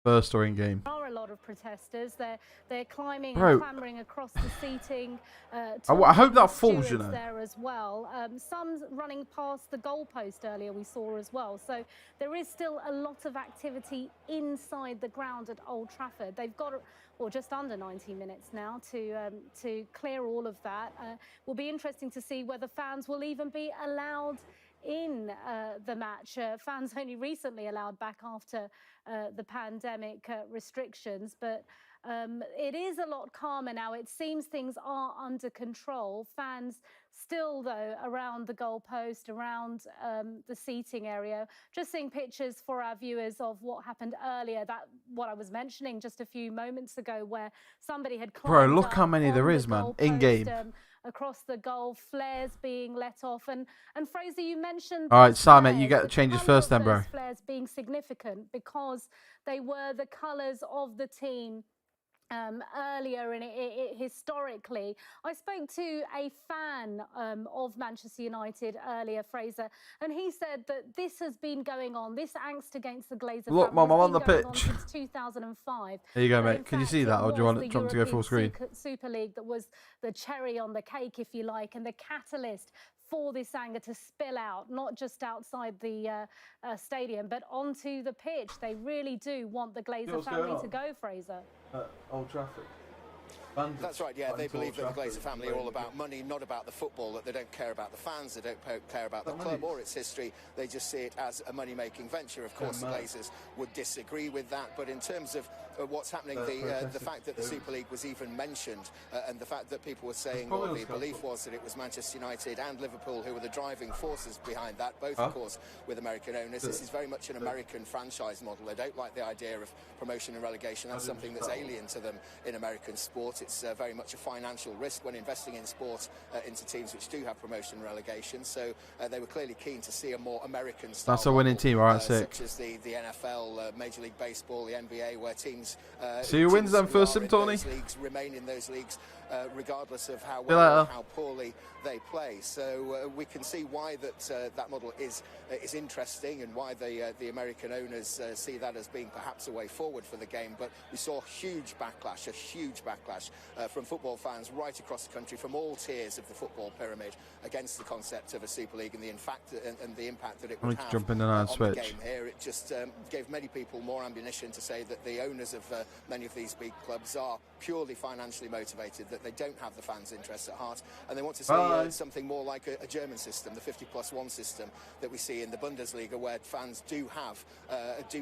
[SPEAKER 3] First or in game.
[SPEAKER 5] There are a lot of protesters. They're climbing
[SPEAKER 3] Bro.
[SPEAKER 5] and clambering across the seating.
[SPEAKER 3] I hope that falls,
[SPEAKER 5] stewards
[SPEAKER 3] you know.
[SPEAKER 5] There as well. Some running past the goalpost earlier we saw as well. So there is still a lot of activity inside the ground at Old Trafford. They've got just under 90 minutes now to clear all of that. Will be interesting to see whether fans will even be allowed in the match. Fans only recently allowed back after the pandemic restrictions, but it is a lot calmer now. It seems things are under control. Fans still, though, around the goalpost, around the seating area. Just seeing pictures for our viewers of what happened earlier, what I was mentioning just a few moments ago, where somebody had climbed
[SPEAKER 3] Bro, look
[SPEAKER 5] up
[SPEAKER 3] how many
[SPEAKER 5] on
[SPEAKER 3] there
[SPEAKER 5] the
[SPEAKER 3] is, man,
[SPEAKER 5] goalpost,
[SPEAKER 3] in game.
[SPEAKER 5] Across the goal, flares being let off, and Fraser, you mentioned.
[SPEAKER 3] All right,
[SPEAKER 5] these
[SPEAKER 3] Sam, mate, you
[SPEAKER 5] flares,
[SPEAKER 3] get the changes first then, bro.
[SPEAKER 5] those flares being significant because they were the colours of the team. Earlier in it, historically, I spoke to a fan of Manchester United earlier, Fraser, and he said that this has been going on. This angst against the Glazer
[SPEAKER 3] Look,
[SPEAKER 5] family
[SPEAKER 3] Mum, I'm
[SPEAKER 5] has
[SPEAKER 3] on the
[SPEAKER 5] been going
[SPEAKER 3] pitch.
[SPEAKER 5] since 2005.
[SPEAKER 3] There you go,
[SPEAKER 5] But
[SPEAKER 3] mate.
[SPEAKER 5] in
[SPEAKER 3] Can you
[SPEAKER 5] fact,
[SPEAKER 3] see that,
[SPEAKER 5] it
[SPEAKER 3] or do you want
[SPEAKER 5] was
[SPEAKER 3] it
[SPEAKER 5] the
[SPEAKER 3] to go full screen?
[SPEAKER 5] European Super League that was the cherry on the cake, if you like, and the catalyst for this anger to spill out, not just outside the stadium, but onto the pitch. They really do want the Glazer family to go, Fraser.
[SPEAKER 3] Old Trafford.
[SPEAKER 7] That's right, yeah. They believe that the Glazer family are all about money, not about the football, that they don't care about the fans, they don't care about the club or its history. They just see it as a money-making venture. Of course, the Glazers would disagree with that, but in terms of what's happening, the fact that the Super League was even mentioned, and the fact that people were saying, well, the belief was that it was Manchester United and Liverpool who were the driving forces behind that, both, of course, with American owners. This is very much an American franchise model. They don't like the idea of promotion and relegation. That's something that's alien to them in American sport. It's very much a financial risk when investing in sport into teams which do have promotion and relegation. So they were clearly keen to see a more American style.
[SPEAKER 3] That's a winning team, all right,
[SPEAKER 7] sick. Such as the NFL, Major League Baseball, the NBA, where teams.
[SPEAKER 3] So who wins them first, Sim Tony?
[SPEAKER 7] Leagues remain in those leagues, regardless of how well or how poorly they play. So we can see why that model is interesting, and why the American owners see that as being perhaps a way forward for the game. But we saw a huge backlash from football fans right across the country, from all tiers of the football pyramid, against the concept of a Super League and the impact that it would have on the game here. It just gave many people more ammunition to say that the owners of many of these big clubs are purely financially motivated, that they don't have the fans' interests at heart, and they want to see something more like a German system, the 50+1 system that we see in the Bundesliga, where fans do have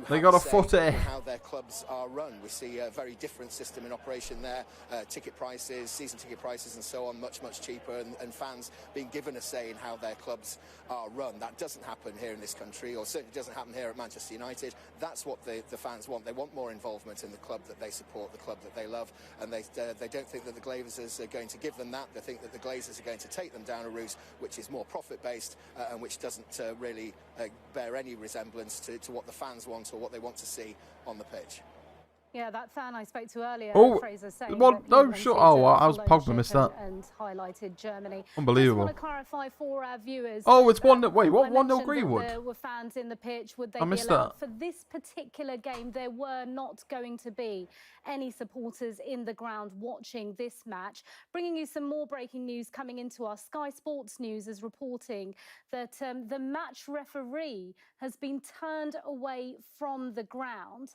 [SPEAKER 3] they got a foot in
[SPEAKER 7] how their clubs are run. We see a very different system in operation there. Ticket prices, season ticket prices and so on, much cheaper, and fans being given a say in how their clubs are run. That doesn't happen here in this country, or certainly doesn't happen here at Manchester United. That's what the fans want. They want more involvement in the club that they support, the club that they love, and they don't think that the Glazers are going to give them that. They think that the Glazers are going to take them down a route which is more profit-based and which doesn't really bear any resemblance to what the fans want or what they want to see on the pitch.
[SPEAKER 5] Yeah, that fan I spoke to earlier,
[SPEAKER 3] Oh,
[SPEAKER 5] Fraser, saying
[SPEAKER 3] well,
[SPEAKER 5] that he
[SPEAKER 3] no,
[SPEAKER 5] wanted
[SPEAKER 3] sure. Oh, I was
[SPEAKER 5] full
[SPEAKER 3] Pogba, missed
[SPEAKER 5] ownership
[SPEAKER 3] that.
[SPEAKER 5] and highlighted Germany.
[SPEAKER 3] Unbelievable.
[SPEAKER 5] Just want to clarify for our viewers.
[SPEAKER 3] Oh, it's 1-0. Wait, what?
[SPEAKER 5] I
[SPEAKER 3] 1-0
[SPEAKER 5] mentioned that
[SPEAKER 3] Greenwood?
[SPEAKER 5] there were fans in the pitch. Would they
[SPEAKER 3] I
[SPEAKER 5] be
[SPEAKER 3] missed
[SPEAKER 5] allowed?
[SPEAKER 3] that.
[SPEAKER 5] For this particular game, there were not going to be any supporters in the ground watching this match. Bringing you some more breaking news coming into our Sky Sports News is reporting that the match referee has been turned away from the ground.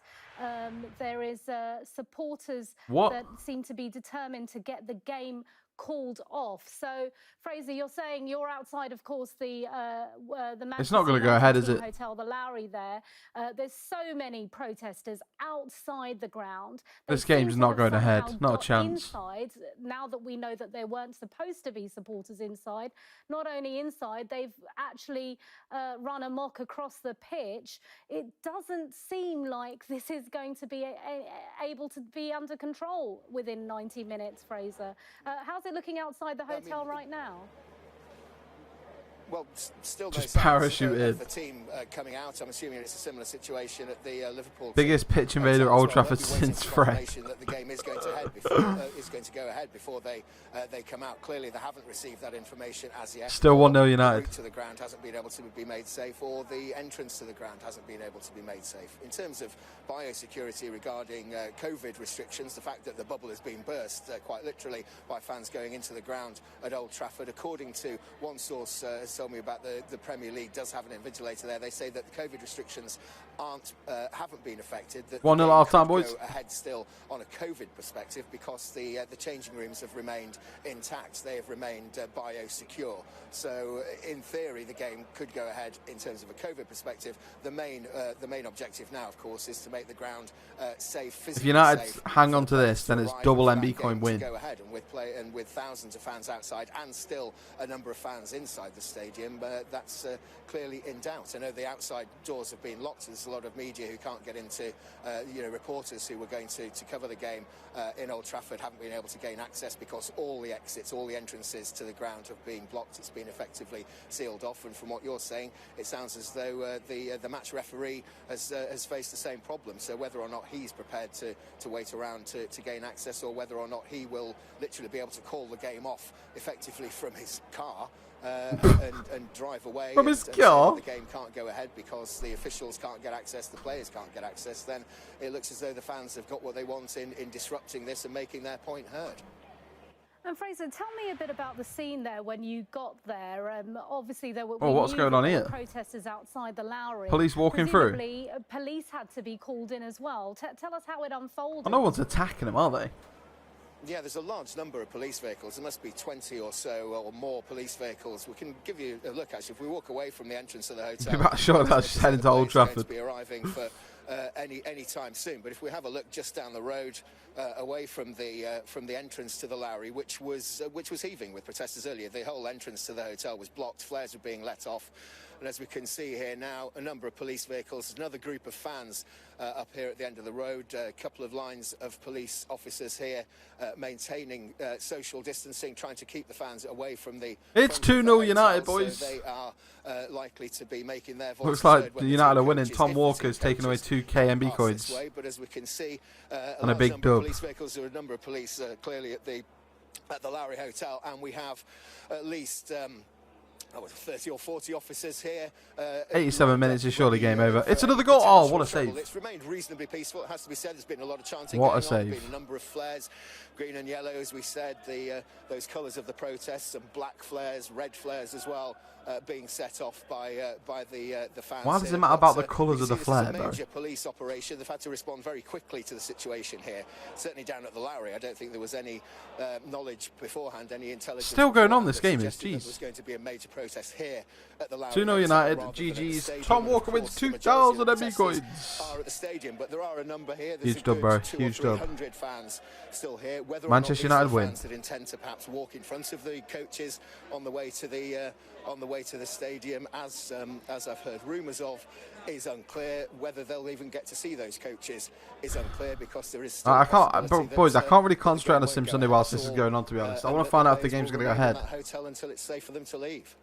[SPEAKER 5] There is supporters that seem to be determined to get the game called off. So, Fraser, you're saying you're outside, of course, the
[SPEAKER 3] It's not going to go ahead, is it?
[SPEAKER 5] Hotel, the Lowry there. There's so many protesters outside the ground.
[SPEAKER 3] This game's not going ahead. Not a chance.
[SPEAKER 5] Inside, now that we know that there weren't supposed to be supporters inside, not only inside, they've actually run amok across the pitch. It doesn't seem like this is going to be able to be under control within 90 minutes, Fraser. How's it looking outside the hotel right now?
[SPEAKER 7] Well, still
[SPEAKER 3] just
[SPEAKER 7] no
[SPEAKER 3] parachuted.
[SPEAKER 7] Of the team coming out. I'm assuming it's a similar situation at the Liverpool.
[SPEAKER 3] Biggest pitch invader at Old Trafford since Fred.
[SPEAKER 7] That the game is going to go ahead before they come out. Clearly, they haven't received that information as yet.
[SPEAKER 3] Still 1-0
[SPEAKER 7] The
[SPEAKER 3] United.
[SPEAKER 7] route to the ground hasn't been able to be made safe, or the entrance to the ground hasn't been able to be made safe. In terms of biosecurity regarding COVID restrictions, the fact that the bubble has been burst quite literally by fans going into the ground at Old Trafford, according to one source told me about the Premier League does have an invigilator there. They say that the COVID restrictions haven't been affected. That
[SPEAKER 3] 1-0 at half time, boys.
[SPEAKER 7] Go ahead still on a COVID perspective because the changing rooms have remained intact. They have remained biosecure. So in theory, the game could go ahead in terms of a COVID perspective. The main objective now, of course, is to make the ground safe. Physically
[SPEAKER 3] if United
[SPEAKER 7] safe
[SPEAKER 3] hang on to this, then it's double MB coin win.
[SPEAKER 7] Go ahead and with thousands of fans outside and still a number of fans inside the stadium, that's clearly in doubt. I know the outside doors have been locked. There's a lot of media who can't get into, reporters who were going to cover the game in Old Trafford haven't been able to gain access because all the exits, all the entrances to the ground have been blocked. It's been effectively sealed off. And from what you're saying, it sounds as though the match referee has faced the same problem. So whether or not he's prepared to wait around to gain access, or whether or not he will literally be able to call the game off effectively from his car and drive away
[SPEAKER 3] from his
[SPEAKER 7] car. The game can't go ahead because the officials can't get access, the players can't get access. Then it looks as though the fans have got what they want in disrupting this and making their point heard.
[SPEAKER 5] And Fraser, tell me a bit about the scene there when you got there. Obviously, there were
[SPEAKER 3] what's going on here?
[SPEAKER 5] Protesters outside the Lowry.
[SPEAKER 3] Police walking through.
[SPEAKER 5] Police had to be called in as well. Tell us how it unfolded.
[SPEAKER 3] Oh, no one's attacking them, are they?
[SPEAKER 7] Yeah, there's a large number of police vehicles. There must be 20 or so or more police vehicles. We can give you a look, actually. If we walk away from the entrance of the hotel,
[SPEAKER 3] you're about sure that's just heading to Old Trafford.
[SPEAKER 7] Going to be arriving for any time soon. But if we have a look just down the road, away from the entrance to the Lowry, which was heaving with protesters earlier, the whole entrance to the hotel was blocked. Flares were being let off. And as we can see here now, a number of police vehicles, another group of fans up here at the end of the road, a couple of lines of police officers here maintaining social distancing, trying to keep the fans away from the...
[SPEAKER 3] It's 2-0 United, boys.
[SPEAKER 7] So they are likely to be making their voice
[SPEAKER 3] looks like
[SPEAKER 7] heard
[SPEAKER 3] United are winning. Tom Walker's taking away 2 KMB coins.
[SPEAKER 7] But as we can see,
[SPEAKER 3] and a big dub.
[SPEAKER 7] Police vehicles, there are a number of police clearly at the Lowry Hotel, and we have at least... 30 or 40 officers here.
[SPEAKER 3] 87 minutes is surely game over. It's another goal. Oh, what a save.
[SPEAKER 7] It's remained reasonably peaceful, it has to be said. There's been a lot of chanting
[SPEAKER 3] what
[SPEAKER 7] going
[SPEAKER 3] a save.
[SPEAKER 7] on. There's been a number of flares, green and yellow, as we said, those colours of the protests, and black flares, red flares as well, being set off by the fans.
[SPEAKER 3] Why does it matter about the colours of the flare,
[SPEAKER 7] though?
[SPEAKER 3] though?
[SPEAKER 7] Major police operation. They've had to respond very quickly to the situation here. Certainly down at the Lowry, I don't think there was any knowledge beforehand, any intelligence.
[SPEAKER 3] Still going on this game, is jeez.
[SPEAKER 7] There was going to be a major protest here at the Lowry
[SPEAKER 3] 2-0
[SPEAKER 7] Hotel
[SPEAKER 3] United,
[SPEAKER 7] rather than at the
[SPEAKER 3] GG's.
[SPEAKER 7] stadium.
[SPEAKER 3] Tom
[SPEAKER 7] And of
[SPEAKER 3] Walker
[SPEAKER 7] course,
[SPEAKER 3] wins
[SPEAKER 7] the majority
[SPEAKER 3] 2,000
[SPEAKER 7] of
[SPEAKER 3] Emmy
[SPEAKER 7] protesters
[SPEAKER 3] coins.
[SPEAKER 7] are at the stadium, but there are a number here. There's
[SPEAKER 3] Huge
[SPEAKER 7] a
[SPEAKER 3] dub,
[SPEAKER 7] good
[SPEAKER 3] bro.
[SPEAKER 7] 200 or
[SPEAKER 3] Huge dub.
[SPEAKER 7] 300 fans still here. Whether
[SPEAKER 3] Manchester
[SPEAKER 7] or not
[SPEAKER 3] United
[SPEAKER 7] these
[SPEAKER 3] win.
[SPEAKER 7] fans that intend to perhaps walk in front of the coaches on the way to the stadium, as I've heard rumours of, is unclear. Whether they'll even get to see those coaches is unclear, because there is still
[SPEAKER 3] I
[SPEAKER 7] a
[SPEAKER 3] can't,
[SPEAKER 7] possibility
[SPEAKER 3] boys.
[SPEAKER 7] that,
[SPEAKER 3] I can't really
[SPEAKER 7] that the
[SPEAKER 3] concentrate on
[SPEAKER 7] game
[SPEAKER 3] the Sim
[SPEAKER 7] won't go
[SPEAKER 3] Sunday
[SPEAKER 7] ahead
[SPEAKER 3] whilst
[SPEAKER 7] at
[SPEAKER 3] this is
[SPEAKER 7] all,
[SPEAKER 3] going on. To be honest, I
[SPEAKER 7] and
[SPEAKER 3] want
[SPEAKER 7] that
[SPEAKER 3] to find out if the
[SPEAKER 7] players
[SPEAKER 3] game's
[SPEAKER 7] will
[SPEAKER 3] going to go
[SPEAKER 7] remain in
[SPEAKER 3] ahead.
[SPEAKER 7] that hotel until it's safe for them to leave.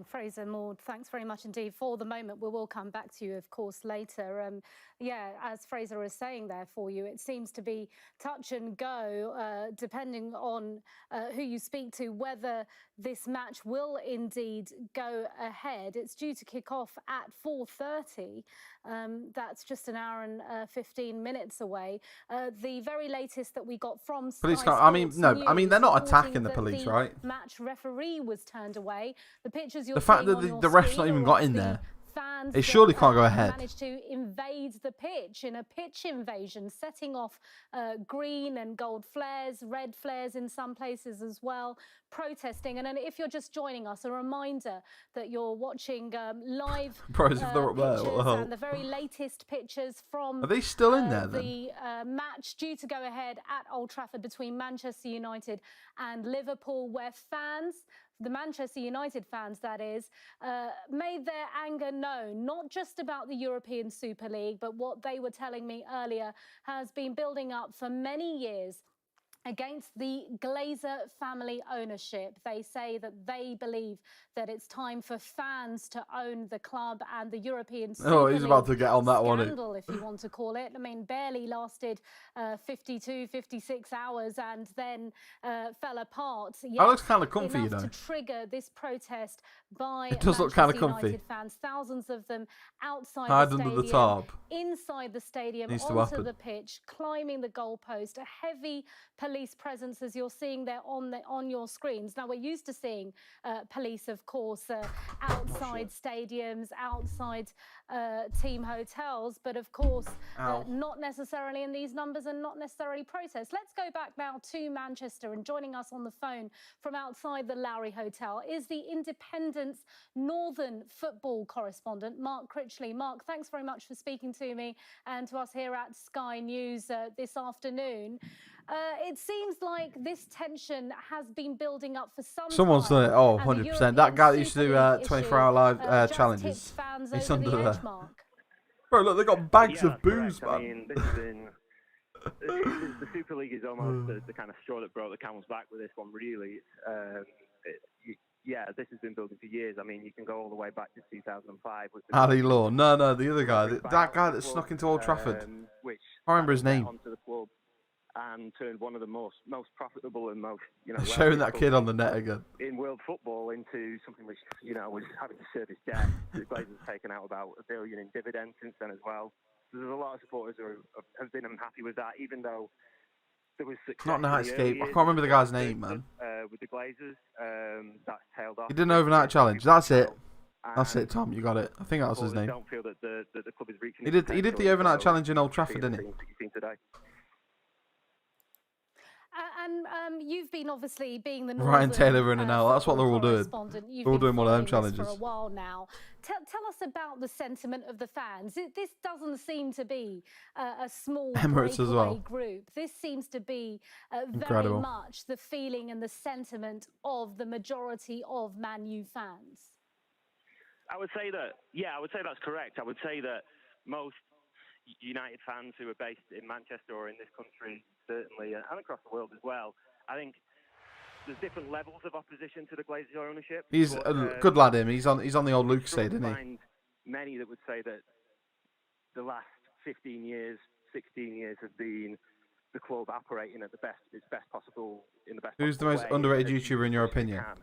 [SPEAKER 5] Fraser Maud, thanks very much indeed. For the moment, we will come back to you, of course, later. Yeah, as Fraser is saying there for you, it seems to be touch and go, depending on who you speak to, whether this match will indeed go ahead. It's due to kick off at 4:30. That's just an hour and 15 minutes away. The very latest that we got from
[SPEAKER 3] Police
[SPEAKER 5] Sky
[SPEAKER 3] can't. I mean,
[SPEAKER 5] Sports
[SPEAKER 3] no. I mean,
[SPEAKER 5] News
[SPEAKER 3] they're not
[SPEAKER 5] reporting
[SPEAKER 3] attacking the
[SPEAKER 5] that
[SPEAKER 3] police,
[SPEAKER 5] the
[SPEAKER 3] right?
[SPEAKER 5] match referee was turned away. The pictures you're
[SPEAKER 3] The fact
[SPEAKER 5] seeing
[SPEAKER 3] that
[SPEAKER 5] on your
[SPEAKER 3] the ref's
[SPEAKER 5] screen
[SPEAKER 3] not even
[SPEAKER 5] are
[SPEAKER 3] got
[SPEAKER 5] of
[SPEAKER 3] in
[SPEAKER 5] the
[SPEAKER 3] there.
[SPEAKER 5] fans
[SPEAKER 3] It surely
[SPEAKER 5] that,
[SPEAKER 3] can't go ahead.
[SPEAKER 5] managed to invade the pitch in a pitch invasion, setting off green and gold flares, red flares in some places as well, protesting. And then if you're just joining us, a reminder that you're watching live
[SPEAKER 3] Bro, as if they're up there, what the
[SPEAKER 5] pictures
[SPEAKER 3] hell?
[SPEAKER 5] and the very latest pictures from
[SPEAKER 3] Are they still in there then?
[SPEAKER 5] the match due to go ahead at Old Trafford between Manchester United and Liverpool, where fans, the Manchester United fans that is, made their anger known, not just about the European Super League, but what they were telling me earlier has been building up for many years against the Glazer family ownership. They say that they believe that it's time for fans to own the club, and the European Super
[SPEAKER 3] Oh, he's about to
[SPEAKER 5] League
[SPEAKER 3] get on that one.
[SPEAKER 5] scandal, if you want to call it. I mean, barely lasted 52, 56 hours and then fell apart.
[SPEAKER 3] That looks kind of comfy, you
[SPEAKER 5] enough
[SPEAKER 3] know.
[SPEAKER 5] to trigger this protest by
[SPEAKER 3] It does look
[SPEAKER 5] Manchester
[SPEAKER 3] kinda comfy.
[SPEAKER 5] United fans. Thousands of them outside
[SPEAKER 3] Hide
[SPEAKER 5] the
[SPEAKER 3] under
[SPEAKER 5] stadium,
[SPEAKER 3] the tarp.
[SPEAKER 5] inside the stadium,
[SPEAKER 3] Needs to
[SPEAKER 5] onto
[SPEAKER 3] happen.
[SPEAKER 5] the pitch, climbing the goalpost. A heavy police presence, as you're seeing there on your screens. Now, we're used to seeing police, of course, outside stadiums, outside team hotels, but of course, not necessarily in these numbers and not necessarily protests. Let's go back now to Manchester, and joining us on the phone from outside the Lowry Hotel is the Independent's Northern football correspondent, Mark Critchley. Mark, thanks very much for speaking to me and to us here at Sky News this afternoon. It seems like this tension has been building up for some
[SPEAKER 3] Someone's
[SPEAKER 5] time.
[SPEAKER 3] done it. Oh,
[SPEAKER 5] and the
[SPEAKER 3] 100%. That guy that used to do
[SPEAKER 5] Super League
[SPEAKER 3] 24-hour live
[SPEAKER 5] issue, just
[SPEAKER 3] challenges.
[SPEAKER 5] tipped fans
[SPEAKER 3] He's
[SPEAKER 5] over
[SPEAKER 3] under
[SPEAKER 5] the
[SPEAKER 3] there.
[SPEAKER 5] edge, Mark.
[SPEAKER 3] Bro, look, they got bags
[SPEAKER 8] Yeah,
[SPEAKER 3] of booze,
[SPEAKER 8] correct.
[SPEAKER 3] man.
[SPEAKER 8] I mean, this has been the Super League is almost the kind of straw that broke the camel's back with this one. Really, yeah, this has been building for years. I mean, you can go all the way back to 2005 with
[SPEAKER 3] Ali Law. No, the other guy.
[SPEAKER 8] Buyout
[SPEAKER 3] That guy
[SPEAKER 8] of
[SPEAKER 3] that
[SPEAKER 8] the
[SPEAKER 3] snuck
[SPEAKER 8] club,
[SPEAKER 3] into Old Trafford.
[SPEAKER 8] which
[SPEAKER 3] I remember his name.
[SPEAKER 8] onto the club and turned one of the most profitable and most
[SPEAKER 3] Showing that kid on the net again.
[SPEAKER 8] in world football into something which was having to service debt. The Glazers have taken out about $1 billion in dividends since then as well. So there's a lot of supporters who have been unhappy with that, even though there was success.
[SPEAKER 3] Not
[SPEAKER 8] in the
[SPEAKER 3] Nightscape.
[SPEAKER 8] early
[SPEAKER 3] I
[SPEAKER 8] years
[SPEAKER 3] can't remember the guy's
[SPEAKER 8] with
[SPEAKER 3] name, man.
[SPEAKER 8] With the Glazers, that's tailed off.
[SPEAKER 3] He did an overnight challenge. That's it. That's
[SPEAKER 8] And
[SPEAKER 3] it, Tom. You got it. I think that was his
[SPEAKER 8] supporters
[SPEAKER 3] name.
[SPEAKER 8] Don't feel that the club is reaching.
[SPEAKER 3] He did the overnight challenge in Old Trafford, didn't he?
[SPEAKER 8] Things that you've seen today.
[SPEAKER 5] And you've been obviously being the
[SPEAKER 3] Ryan
[SPEAKER 5] Northern,
[SPEAKER 3] Taylor running out. That's what they're all doing.
[SPEAKER 5] correspondent. You've
[SPEAKER 3] They're all
[SPEAKER 5] been
[SPEAKER 3] doing one of them
[SPEAKER 5] following this
[SPEAKER 3] challenges.
[SPEAKER 5] for a while now. Tell us about the sentiment of the fans. This doesn't seem to be a small
[SPEAKER 3] Emirates as well.
[SPEAKER 5] breakaway group. This seems to be very
[SPEAKER 3] Incredible.
[SPEAKER 5] much the feeling and the sentiment of the majority of Man U fans.
[SPEAKER 8] I would say that's correct. I would say that most United fans who are based in Manchester or in this country, certainly, and across the world as well, I think there's different levels of opposition to the Glazers ownership.
[SPEAKER 3] He's
[SPEAKER 8] but,
[SPEAKER 3] a good lad, him. He's on the old Luke side, isn't he?
[SPEAKER 8] find many that would say that the last 15 years, 16 years have been the club operating at its best possible in the best.
[SPEAKER 3] Who's the
[SPEAKER 8] possible
[SPEAKER 3] most
[SPEAKER 8] way
[SPEAKER 3] underrated
[SPEAKER 8] as
[SPEAKER 3] YouTuber in your
[SPEAKER 8] they
[SPEAKER 3] opinion?
[SPEAKER 8] can.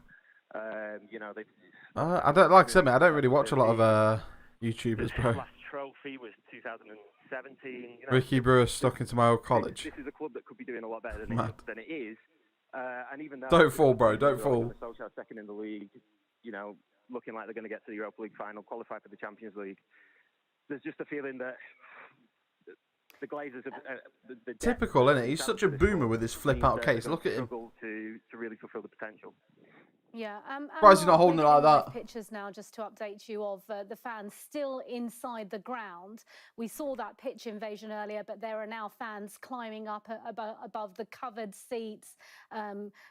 [SPEAKER 3] I don't like I said, mate. I don't really watch a lot of YouTubers,
[SPEAKER 8] The
[SPEAKER 3] bro.
[SPEAKER 8] last trophy was 2017.
[SPEAKER 3] Ricky Brewer stuck into my old college.
[SPEAKER 8] This is a club that could be doing a lot better
[SPEAKER 3] Mad.
[SPEAKER 8] than it is. And even though
[SPEAKER 3] Don't fall, bro. Don't fall.
[SPEAKER 8] Solskjaer second in the league, looking like they're going to get to the Europa League final, qualify for the Champions League. There's just a feeling that the Glazers have the
[SPEAKER 3] Typical, isn't it? He's such a boomer with his flip out case. Look at him.
[SPEAKER 8] Struggle to really fulfil the potential.
[SPEAKER 5] Yeah,
[SPEAKER 3] Surprised he's not
[SPEAKER 5] Mark,
[SPEAKER 3] holding
[SPEAKER 5] we're
[SPEAKER 3] it like
[SPEAKER 5] getting live
[SPEAKER 3] that.
[SPEAKER 5] pictures now, just to update you, of the fans still inside the ground. We saw that pitch invasion earlier, but there are now fans climbing up above the covered seats,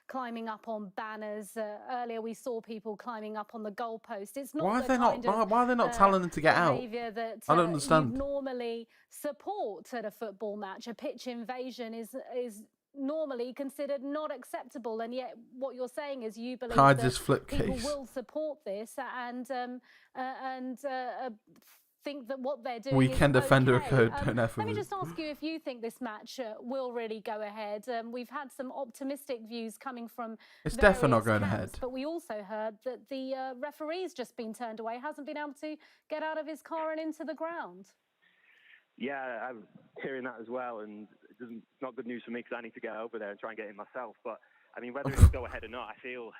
[SPEAKER 5] climbing up on banners. Earlier, we saw people climbing up on the goalpost. It's not
[SPEAKER 3] Why are
[SPEAKER 5] the
[SPEAKER 3] they not?
[SPEAKER 5] kind of
[SPEAKER 3] Why are they not telling them to get out?
[SPEAKER 5] behaviour that
[SPEAKER 3] I don't
[SPEAKER 5] you'd
[SPEAKER 3] understand.
[SPEAKER 5] normally support at a football match. A pitch invasion is normally considered not acceptable, and yet what you're saying is you believe
[SPEAKER 3] Hide
[SPEAKER 5] that
[SPEAKER 3] this flip
[SPEAKER 5] people
[SPEAKER 3] case.
[SPEAKER 5] will support this and think that what they're doing
[SPEAKER 3] Weekend
[SPEAKER 5] is
[SPEAKER 3] offender
[SPEAKER 5] okay.
[SPEAKER 3] code. Don't ever.
[SPEAKER 5] Let me just ask you if you think this match will really go ahead. We've had some optimistic views coming from
[SPEAKER 3] It's definitely not
[SPEAKER 5] various
[SPEAKER 3] going
[SPEAKER 5] camps,
[SPEAKER 3] ahead.
[SPEAKER 5] but we also heard that the referee's just been turned away, hasn't been able to get out of his car and into the ground.
[SPEAKER 8] Yeah, I'm hearing that as well, and it's not good news for me because I need to get over there and try and get in myself. But I mean, whether it'll go ahead or not, I feel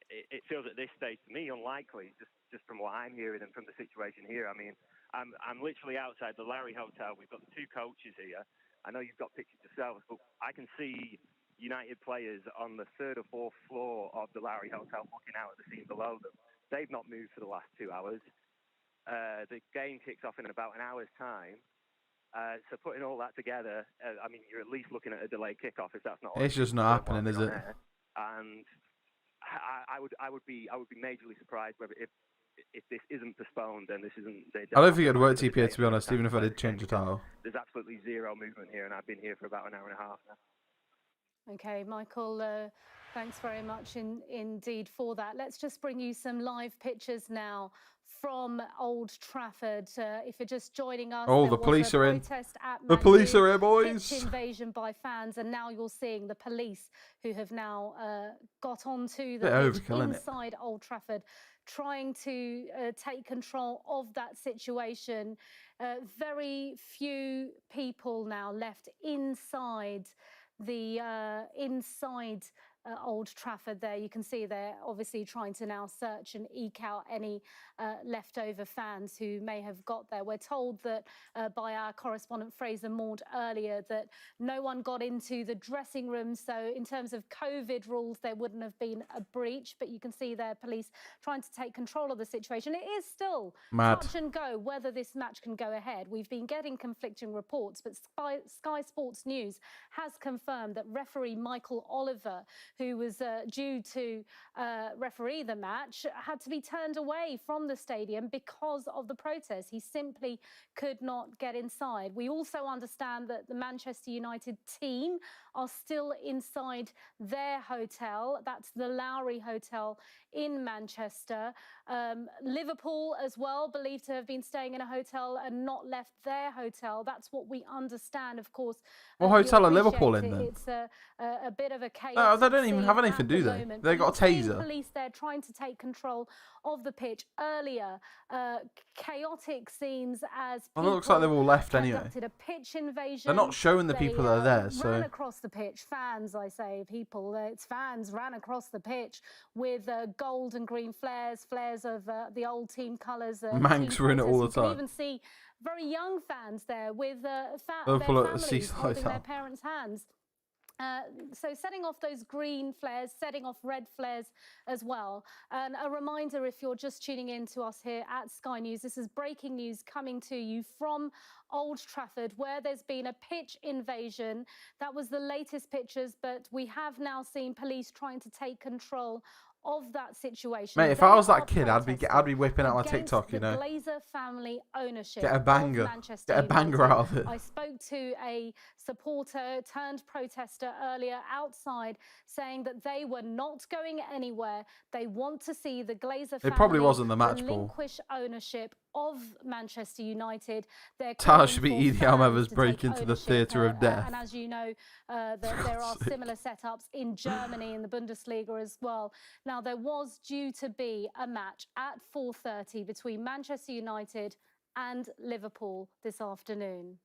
[SPEAKER 8] it feels at this stage to me unlikely, just from what I'm hearing and from the situation here. I mean, I'm literally outside the Larry Hotel. We've got the two coaches here. I know you've got pictures yourselves, but I can see United players on the third or fourth floor of the Larry Hotel looking out at the scene below them. They've not moved for the last 2 hours. The game kicks off in about an hour's time. So putting all that together, I mean, you're at least looking at a delayed kickoff if that's not.
[SPEAKER 3] It's just not happening, is it?
[SPEAKER 8] And I would be majorly surprised whether if this isn't postponed, then this isn't.
[SPEAKER 3] I don't think it'd work TPA, to be honest, even if I did change the title.
[SPEAKER 8] There's absolutely zero movement here, and I've been here for about an hour and a half now.
[SPEAKER 5] Okay, Michael, thanks very much indeed for that. Let's just bring you some live pictures now from Old Trafford. If you're just joining us,
[SPEAKER 3] oh, the police are in. The police are here, boys.
[SPEAKER 5] Pitch invasion by fans, and now you're seeing the police who have now got onto the pitch inside Old Trafford, trying to take control of that situation. Very few people now left inside the Old Trafford there. You can see they're obviously trying to now search and eke out any leftover fans who may have got there. We're told that by our correspondent Fraser Maud earlier that no one got into the dressing room, so in terms of COVID rules there wouldn't have been a breach, but you can see there police trying to take control of the situation. It is still touch and go whether this match can go ahead. We've been getting conflicting reports, but Sky Sports News has confirmed that referee Michael Oliver, who was due to referee the match, had to be turned away from the stadium because of the protest. He simply could not get inside. We also understand that the Manchester United team are still inside their hotel. That's the Lowry Hotel in Manchester. Liverpool as well, believed to have been staying in a hotel and not left their hotel. That's what we understand, of course.
[SPEAKER 3] What hotel are Liverpool in then?
[SPEAKER 5] It's a bit of a chaos.
[SPEAKER 3] No, they don't even have anything, do they? They got a taser.
[SPEAKER 5] Police there trying to take control of the pitch earlier. Chaotic scenes as people
[SPEAKER 3] it looks like they've all left anyway.
[SPEAKER 5] conducted a pitch invasion.
[SPEAKER 3] They're not showing the people that are there, so
[SPEAKER 5] ran across the pitch. Fans, I say, people. It's fans ran across the pitch with gold and green flares of the old team colours.
[SPEAKER 3] Manx were in it all the time.
[SPEAKER 5] You can even see very young fans there with their families holding their parents' hands. So setting off those green flares, setting off red flares as well. And a reminder, if you're just tuning in to us here at Sky News, this is breaking news coming to you from Old Trafford, where there's been a pitch invasion. That was the latest pictures, but we have now seen police trying to take control of that situation.
[SPEAKER 3] Mate, if I was that kid, I'd be whipping out my TikTok, you know.
[SPEAKER 5] Glazer family ownership.
[SPEAKER 3] Get a banger. Get a banger out of it.
[SPEAKER 5] I spoke to a supporter turned protester earlier outside saying that they were not going anywhere. They want to see the Glazer family
[SPEAKER 3] It probably wasn't the match ball.
[SPEAKER 5] Relinquish ownership of Manchester United.
[SPEAKER 3] Taj should be Idi Almeda's break into the theatre of death.
[SPEAKER 5] And as you know, there are similar setups in Germany in the Bundesliga as well. Now, there was due to be a match at 4:30 between Manchester United and Liverpool this afternoon.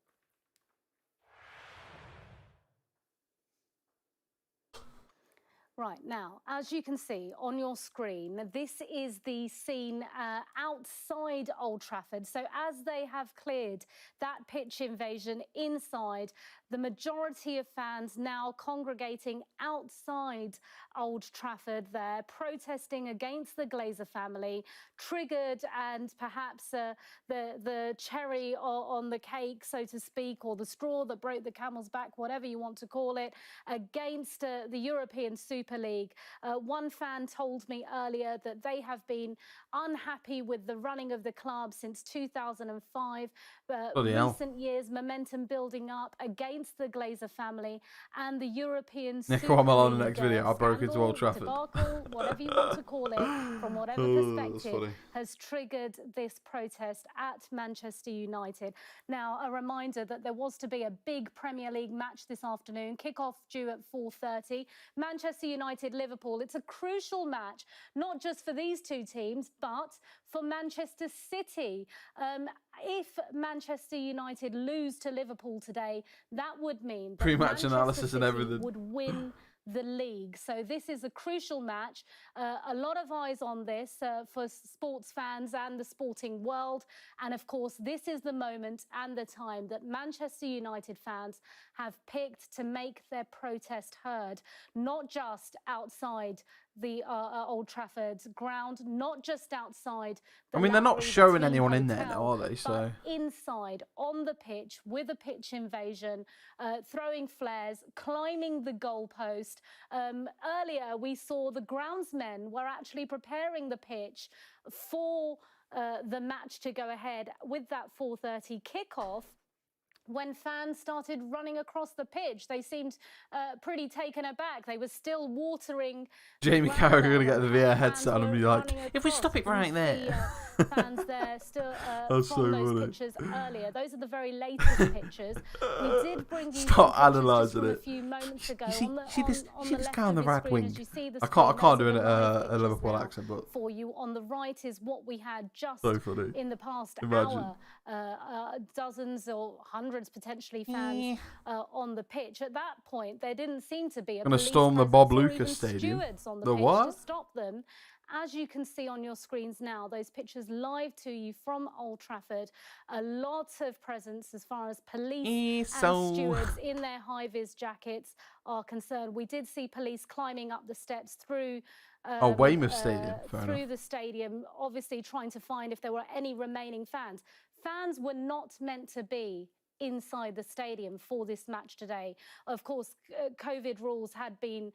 [SPEAKER 5] Right, now, as you can see on your screen, this is the scene outside Old Trafford. So as they have cleared that pitch invasion inside, the majority of fans now congregating outside Old Trafford there, protesting against the Glazer family, triggered and perhaps the cherry on the cake, so to speak, or the straw that broke the camel's back, whatever you want to call it, against the European Super League. One fan told me earlier that they have been unhappy with the running of the club since 2005. Recent years, momentum building up against the Glazer family and the European Super
[SPEAKER 3] I'm on the
[SPEAKER 5] League,
[SPEAKER 3] next video. I broke into Old Trafford.
[SPEAKER 5] debacle, whatever you want to call it, from whatever perspective, has triggered this protest at Manchester United. Now, a reminder that there was to be a big Premier League match this afternoon, kick-off due at 4:30. Manchester United, Liverpool. It's a crucial match, not just for these two teams, but for Manchester City. If Manchester United lose to Liverpool today, that would mean that
[SPEAKER 3] pre-match analysis and everything
[SPEAKER 5] would win the league. So this is a crucial match. A lot of eyes on this for sports fans and the sporting world. And of course, this is the moment and the time that Manchester United fans have picked to make their protest heard, not just outside the Old Trafford ground, not just outside the
[SPEAKER 3] they're not
[SPEAKER 5] Lowry,
[SPEAKER 3] showing
[SPEAKER 5] the
[SPEAKER 3] anyone
[SPEAKER 5] team
[SPEAKER 3] in there
[SPEAKER 5] hotel,
[SPEAKER 3] now, are they? So
[SPEAKER 5] but inside on the pitch with a pitch invasion, throwing flares, climbing the goalpost. Earlier we saw the groundsmen were actually preparing the pitch for the match to go ahead with that 4:30 kickoff. When fans started running across the pitch, they seemed pretty taken aback. They were still watering.
[SPEAKER 3] Jamie Carragher going to get the VR headset on and be like, if we stop it right there.
[SPEAKER 5] Fans there still
[SPEAKER 3] That's
[SPEAKER 5] from
[SPEAKER 3] so
[SPEAKER 5] those
[SPEAKER 3] funny.
[SPEAKER 5] pictures earlier. Those are the very latest pictures. We did bring you
[SPEAKER 3] Stop
[SPEAKER 5] some pictures
[SPEAKER 3] analysing
[SPEAKER 5] just from
[SPEAKER 3] it.
[SPEAKER 5] a few moments ago.
[SPEAKER 3] See this
[SPEAKER 5] left
[SPEAKER 3] guy on the
[SPEAKER 5] of your
[SPEAKER 3] right
[SPEAKER 5] screen,
[SPEAKER 3] wing.
[SPEAKER 5] as you see the
[SPEAKER 3] I
[SPEAKER 5] screen,
[SPEAKER 3] can't
[SPEAKER 5] those
[SPEAKER 3] do
[SPEAKER 5] are the live
[SPEAKER 3] a
[SPEAKER 5] pictures
[SPEAKER 3] Liverpool
[SPEAKER 5] now
[SPEAKER 3] accent, but
[SPEAKER 5] for you. On the right is what we had just
[SPEAKER 3] so funny.
[SPEAKER 5] in the past
[SPEAKER 3] Imagine.
[SPEAKER 5] hour. Dozens or hundreds potentially fans on the pitch. At that point, there didn't seem to be a
[SPEAKER 3] Gonna
[SPEAKER 5] police
[SPEAKER 3] storm the
[SPEAKER 5] presence
[SPEAKER 3] Bob
[SPEAKER 5] or
[SPEAKER 3] Lucas
[SPEAKER 5] even
[SPEAKER 3] Stadium.
[SPEAKER 5] stewards on the
[SPEAKER 3] The
[SPEAKER 5] pitch
[SPEAKER 3] what?
[SPEAKER 5] to stop them. As you can see on your screens now, those pictures live to you from Old Trafford. A lot of presence as far as police and stewards in their high-vis jackets are concerned. We did see police climbing up the steps through
[SPEAKER 3] Weymouth Stadium.
[SPEAKER 5] through the stadium, obviously trying to find if there were any remaining fans. Fans were not meant to be inside the stadium for this match today. Of course, COVID rules had been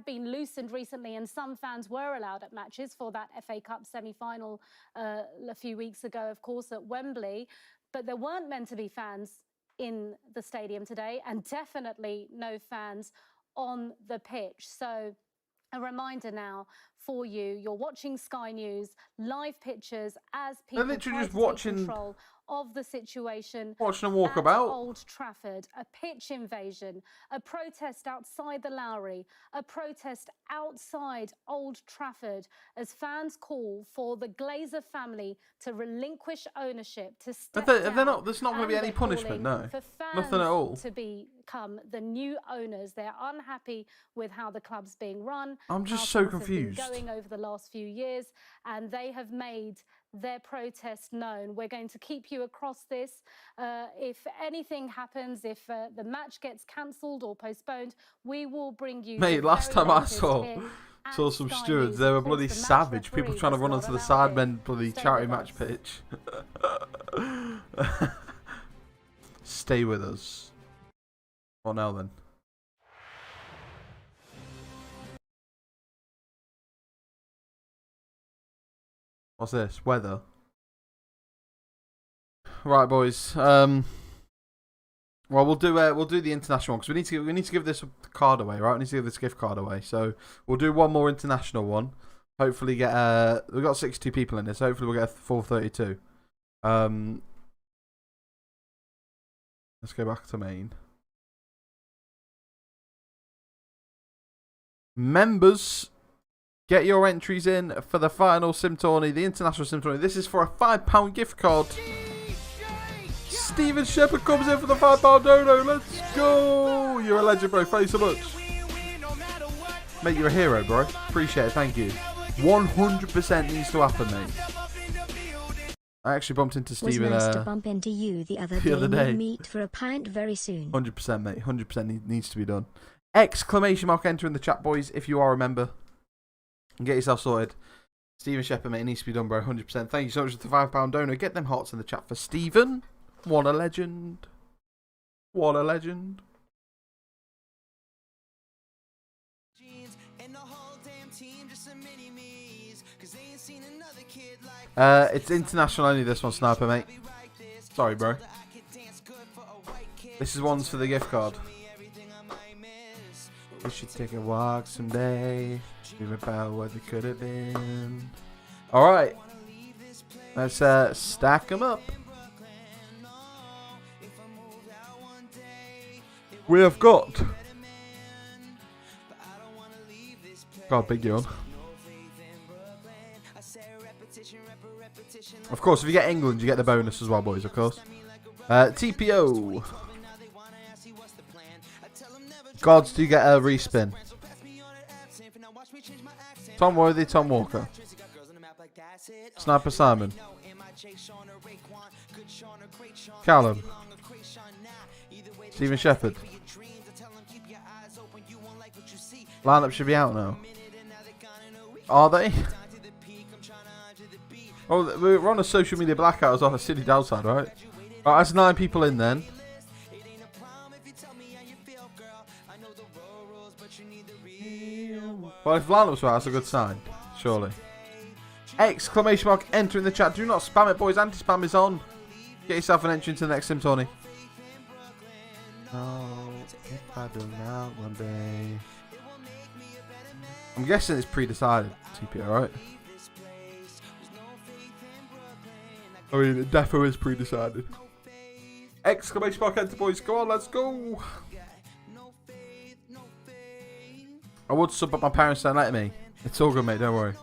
[SPEAKER 5] loosened recently, and some fans were allowed at matches for that FA Cup semi-final a few weeks ago, of course, at Wembley. But there weren't meant to be fans in the stadium today, and definitely no fans on the pitch. So a reminder now for you, you're watching Sky News, live pictures as people
[SPEAKER 3] They're literally
[SPEAKER 5] try
[SPEAKER 3] just
[SPEAKER 5] to take
[SPEAKER 3] watching
[SPEAKER 5] control of the situation.
[SPEAKER 3] Watching them walk
[SPEAKER 5] at
[SPEAKER 3] about.
[SPEAKER 5] Old Trafford, a pitch invasion, a protest outside the Lowry, a protest outside Old Trafford as fans call for the Glazer family to relinquish ownership, to step down.
[SPEAKER 3] There's not going to be any punishment, no.
[SPEAKER 5] For fans
[SPEAKER 3] Nothing at all.
[SPEAKER 5] to become the new owners. They're unhappy with how the club's being run.
[SPEAKER 3] I'm just
[SPEAKER 5] how
[SPEAKER 3] so
[SPEAKER 5] things have been
[SPEAKER 3] confused.
[SPEAKER 5] going over the last few years, and they have made their protest known. We're going to keep you across this. If anything happens, if the match gets cancelled or postponed, we will bring you.
[SPEAKER 3] Mate,
[SPEAKER 5] the
[SPEAKER 3] last
[SPEAKER 5] very
[SPEAKER 3] time I
[SPEAKER 5] latest
[SPEAKER 3] saw
[SPEAKER 5] here at
[SPEAKER 3] some
[SPEAKER 5] Sky
[SPEAKER 3] stewards,
[SPEAKER 5] News.
[SPEAKER 3] they were
[SPEAKER 5] Of course,
[SPEAKER 3] bloody
[SPEAKER 5] the match
[SPEAKER 3] savage. People
[SPEAKER 5] referee
[SPEAKER 3] trying to
[SPEAKER 5] has
[SPEAKER 3] run
[SPEAKER 5] not
[SPEAKER 3] onto the
[SPEAKER 5] allowed it.
[SPEAKER 3] sidemen bloody
[SPEAKER 5] Stay
[SPEAKER 3] charity
[SPEAKER 5] with
[SPEAKER 3] match
[SPEAKER 5] us.
[SPEAKER 3] pitch. Stay with us. Well, now then. What's this? Weather. Right, boys. Well, we'll do the international one because we need to give this card away, right? We need to give this gift card away. So we'll do one more international one. Hopefully get we've got 62 people in this. Hopefully we'll get a full 32. Let's go back to main. Members, get your entries in for the final sim tourney, the international sim tourney. This is for a £5 gift card. Stephen Shepherd comes in for the £5 dono. Let's go. You're a legend, bro. Thank you so much. Mate, you're a hero, bro. Appreciate it. Thank you. 100% needs to happen, mate. I actually bumped into
[SPEAKER 9] Was
[SPEAKER 3] Stephen
[SPEAKER 9] nice to bump into you the other
[SPEAKER 3] the
[SPEAKER 9] day.
[SPEAKER 3] other
[SPEAKER 9] We'll
[SPEAKER 3] day.
[SPEAKER 9] meet for a pint very soon.
[SPEAKER 3] 100%, mate. 100% needs to be done. Exclamation mark enter in the chat, boys, if you are a member. And get yourself sorted. Stephen Shepherd, mate, it needs to be done, bro. 100%. Thank you so much for the £5 donor. Get them hearts in the chat for Stephen. What a legend. What a legend. It's international only, this one, Sniper, mate. Sorry, bro. This is one's for the gift card. We should take a walk someday. Dream about what it could have been. Alright. Let's stack them up. We have got... God, big yawn. Of course, if you get England, you get the bonus as well, boys, of course. TPO. Gods do get a respin. Tom Worthy, Tom Walker. Sniper Simon. Callum. Stephen Shepherd. Lineup should be out now. Are they? Oh, we're on a social media blackout as well. A silly downside, right? Right, that's 9 people in then. Well, if lineups were out, that's a good sign, surely. Exclamation mark enter in the chat. Do not spam it, boys. Anti-spam is on. Get yourself an entry into the next sim, Tony. Oh, if I do not one day. I'm guessing it's pre-decided, TP, alright? I mean, it definitely is pre-decided. Exclamation mark enter, boys. Go on, let's go. I would sub, but my parents don't let me. It's all good, mate. Don't worry.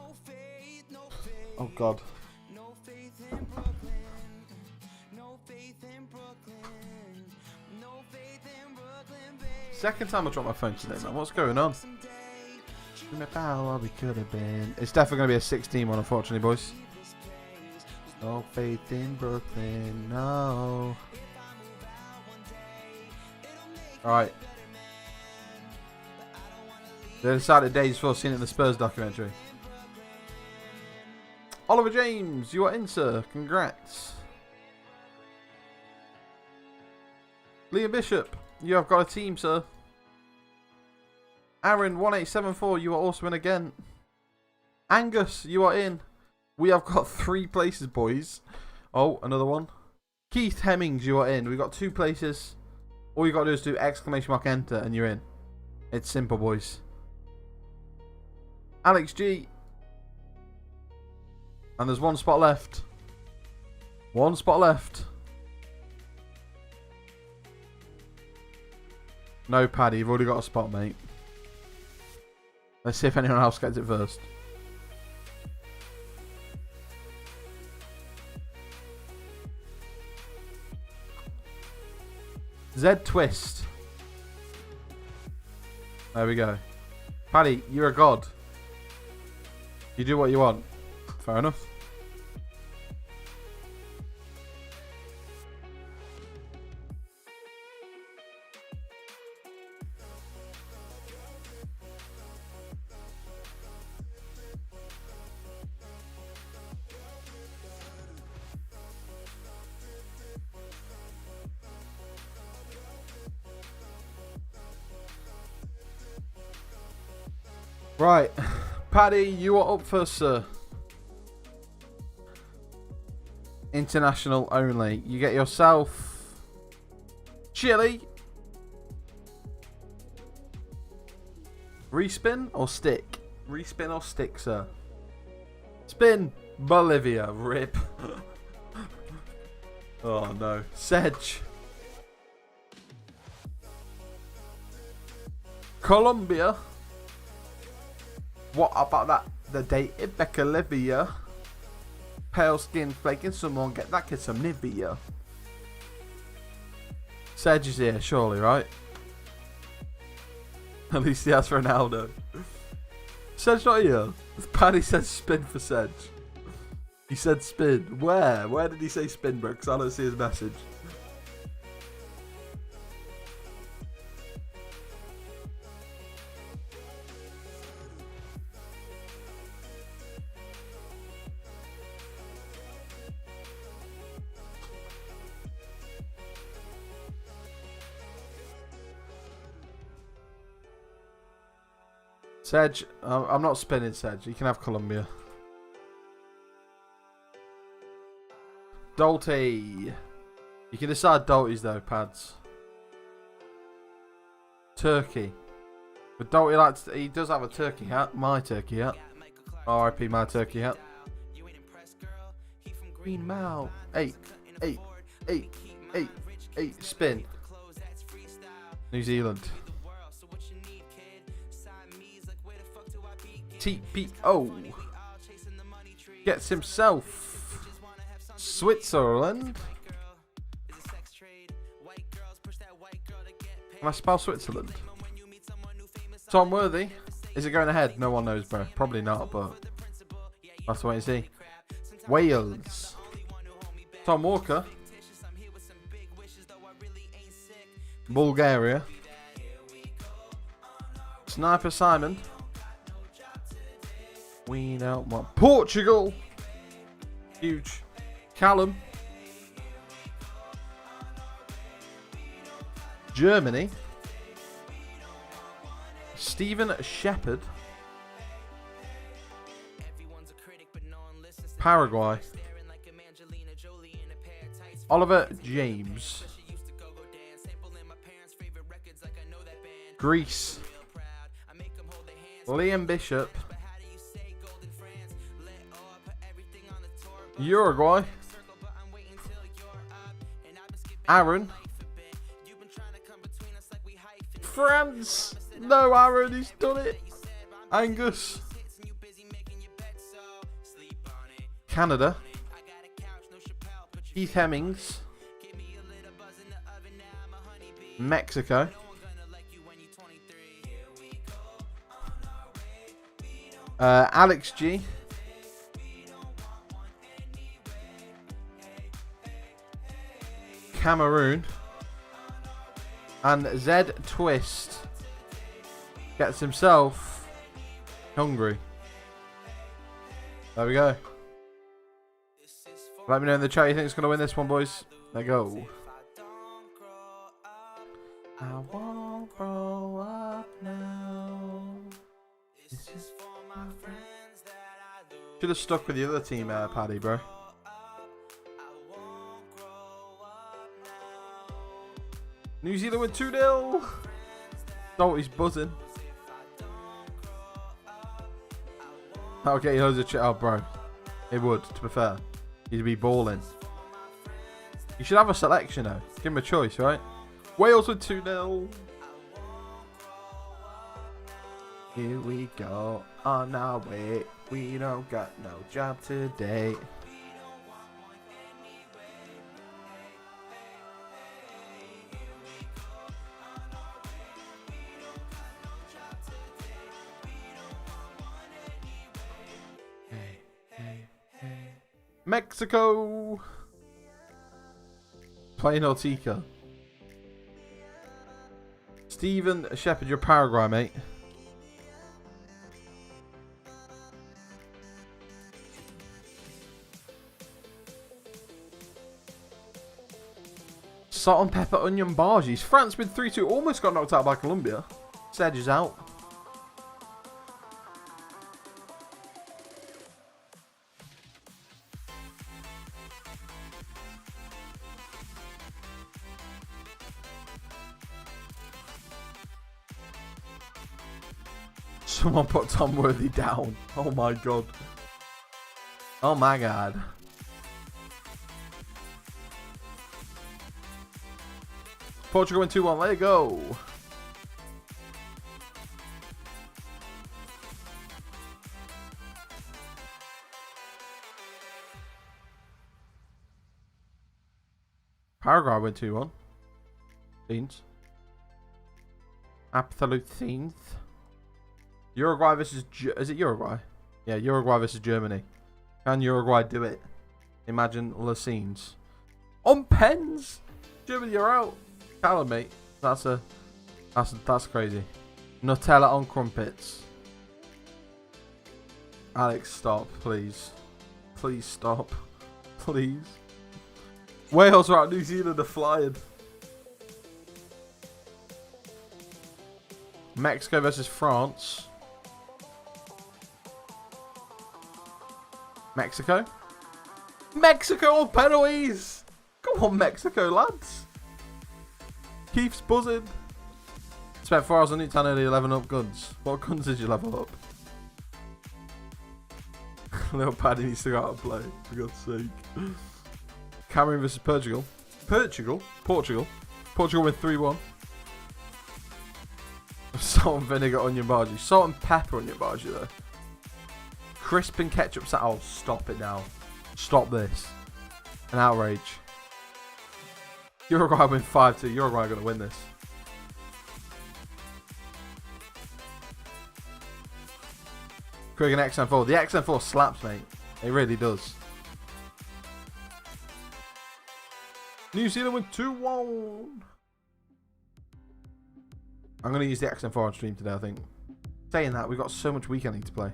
[SPEAKER 3] Oh, God. Second time I dropped my phone today, man. What's going on? It's definitely going to be a 16 one, unfortunately, boys. No faith in Brooklyn, no. Alright. They decided days before seeing it in the Spurs documentary. Oliver James, you are in, sir. Congrats. Liam Bishop, you have got a team, sir. Aaron1874, you are also in again. Angus, you are in. We have got 3 places, boys. Oh, another one. Keith Hemmings, you are in. We've got 2 places. All you got to do is do exclamation mark enter and you're in. It's simple, boys. Alex G. And there's 1 spot left. 1 spot left. No, Paddy, you've already got a spot, mate. Let's see if anyone else gets it first. Z Twist. There we go. Paddy, you're a god. You do what you want. Fair enough. Right, Paddy, you are up first, sir. International only. You get yourself chili. Respin or stick? Respin or stick, sir? Spin. Bolivia. Rip. Oh no. Sedge. Colombia. What about that? The date in Becca Livia. Pale skin flaking. Someone get that kid some Nivea. Sedge is here, surely, right? At least he has Ronaldo. Sedge not here. Paddy says spin for Sedge. He said spin. Where? Where did he say spin, bro? Because I don't see his message. Sedge, I'm not spinning, Sedge. You can have Colombia. Dolte. You can decide Dolties though, pads. Turkey. But Dolte likes. He does have a turkey hat. My turkey hat. R.I.P. my turkey hat. Green Mao. 8. Spin. New Zealand. TPO. Gets himself Switzerland. Can I spell Switzerland? Tom Worthy. Is it going ahead? No one knows, bro. Probably not, but that's the way to see. Wales. Tom Walker. Bulgaria. Sniper Simon. We don't want Portugal. Huge. Callum. Germany. Stephen Shepherd. Paraguay. Oliver James. Greece. Liam Bishop. Uruguay. Aaron. France. No, Aaron, he's done it. Angus. Canada. Keith Hemmings. Mexico. Alex G. Cameroon. And Zed Twist gets himself Hungary. There we go. Let me know in the chat you think it's going to win this one, boys. There you go. I won't grow up now. This is for my friends that I do. Should have stuck with the other team, Paddy, bro. New Zealand with 2-0. Oh, he's buzzing. Okay, loads of chat. Oh, bro. It would, to be fair. He'd be balling. You should have a selection, though. Give him a choice, right? Wales with 2-0. Here we go. On our way. We don't got no job today. Mexico. Playing Ortica. Stephen Shepherd, you're Paraguay, mate. Salt and pepper onion barges. France with 3-2. Almost got knocked out by Colombia. Sedge is out. Someone put Tom Worthy down. Oh my god. Oh my god. Portugal win 2-1. Let it go. Paraguay win 2-1. Teens. Absolute teens. Uruguay versus... Is it Uruguay? Yeah, Uruguay versus Germany. Can Uruguay do it? Imagine the scenes. On pens! Germany, you're out. Callum, mate. That's crazy. Nutella on crumpets. Alex, stop, please. Please stop. Please. Wales are out. New Zealand are flying. Mexico versus France. Mexico. Mexico on penalties. Come on, Mexico, lads. Keith's buzzing. Spent 4 hours on it to nearly 11 up guns. What guns did you level up? Little Paddy needs to go out and play, for God's sake. Cameroon versus Portugal. Portugal win 3-1. Salt and vinegar onion bhaji. Salt and pepper onion bhaji though. Crisp and ketchup oh, stop it now. Stop this. An outrage. Uruguay win 5-2. Uruguay are going to win this. Krieg and XM4. The XM4 slaps, mate. It really does. New Zealand win 2-1. I'm going to use the XM4 on stream today, I think. Saying that, we've got so much weekending to play.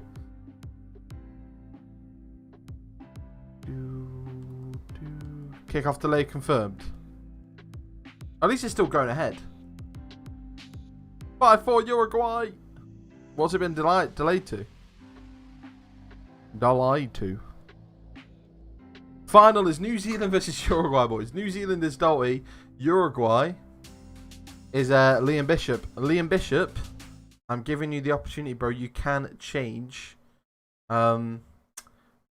[SPEAKER 3] Kick-off delay confirmed. At least it's still going ahead. 5-4 Uruguay. What's it been delayed to? Delayed to. Final is New Zealand versus Uruguay, boys. New Zealand is Doughty. Uruguay is Liam Bishop. Liam Bishop, I'm giving you the opportunity, bro. You can change. You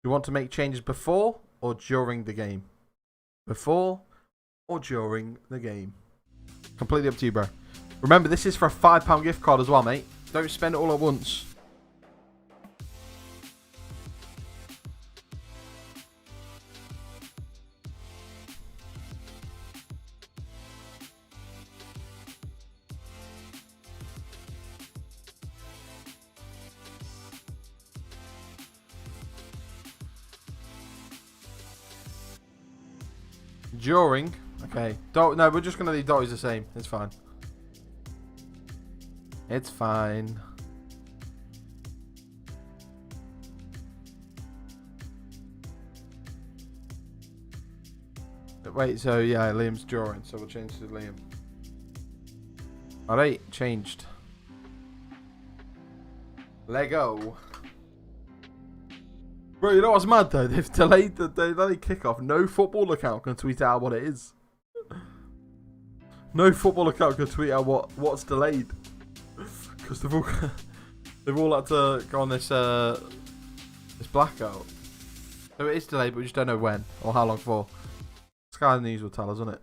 [SPEAKER 3] want to make changes before or during the game? Before or during the game? Completely up to you, bro. Remember, this is for a £5 gift card as well, mate. Don't spend it all at once. During. Okay. No, we're just going to leave Doughty's the same. It's fine. It's fine. Wait, so yeah, Liam's during, so we'll change to Liam. Alright, changed. Lego. Bro, you know what's mad though? They've delayed the kickoff. No football account can tweet out what it is. No football account can tweet out what's delayed. Because they've all had to go on this blackout. So it is delayed, but we just don't know when or how long for. Sky News will tell us, won't it?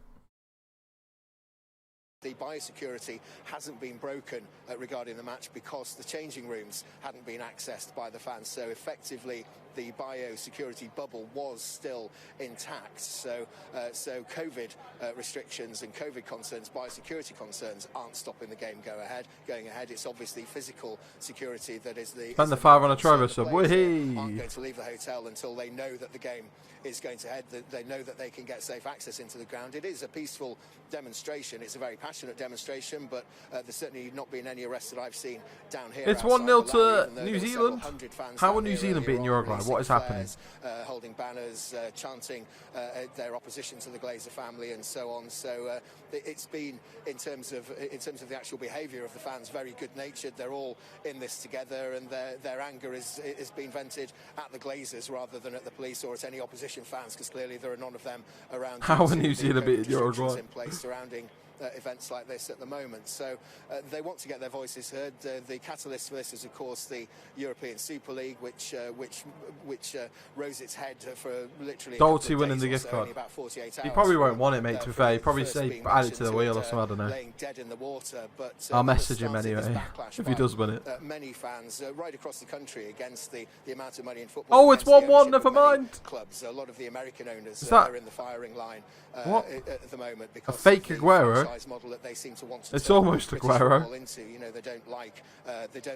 [SPEAKER 7] The biosecurity hasn't been broken regarding the match because the changing rooms hadn't been accessed by the fans. So effectively, the biosecurity bubble was still intact. So COVID restrictions and COVID concerns, biosecurity concerns, aren't stopping the game going ahead. It's obviously physical security that is the.
[SPEAKER 3] Spend the £5 on a Trevor sub.
[SPEAKER 7] Whee! Aren't going to leave the hotel until they know that the game is going to head. That they know that they can get safe access into the ground. It is a peaceful demonstration. It's a very passionate demonstration, but there's certainly not been any arrests that I've seen down here.
[SPEAKER 3] It's 1-0 to New Zealand. How are New Zealand beating Uruguay? What is happening?
[SPEAKER 7] Holding banners, chanting their opposition to the Glazer family, and so on. So it's been, in terms of the actual behaviour of the fans, very good-natured. They're all in this together, and their anger is being vented at the Glazers rather than at the police or at any opposition fans, because clearly there are none of them around.
[SPEAKER 3] How are New Zealand beating Uruguay?
[SPEAKER 7] In place surrounding events like this at the moment. So they want to get their voices heard. The catalyst for this is, of course, the European Super League, which rose its head for literally.
[SPEAKER 3] Doughty winning the gift card. He probably won't want it, mate. To be fair, he probably say add it to the wheel or something. I don't know.
[SPEAKER 7] Laying dead in the water, but
[SPEAKER 3] I'll message him anyway if he does win it.
[SPEAKER 7] Many fans right across the country against the amount of money in football.
[SPEAKER 3] Oh, it's 1-1. Never mind.
[SPEAKER 7] Clubs. A lot of the American owners
[SPEAKER 3] are
[SPEAKER 7] in the firing line
[SPEAKER 3] what?
[SPEAKER 7] at the moment. Because
[SPEAKER 3] a fake Aguero.
[SPEAKER 7] centralised model that they seem to want to
[SPEAKER 3] It's
[SPEAKER 7] turn
[SPEAKER 3] almost
[SPEAKER 7] British
[SPEAKER 3] Aguero.
[SPEAKER 7] football into. You know, they don't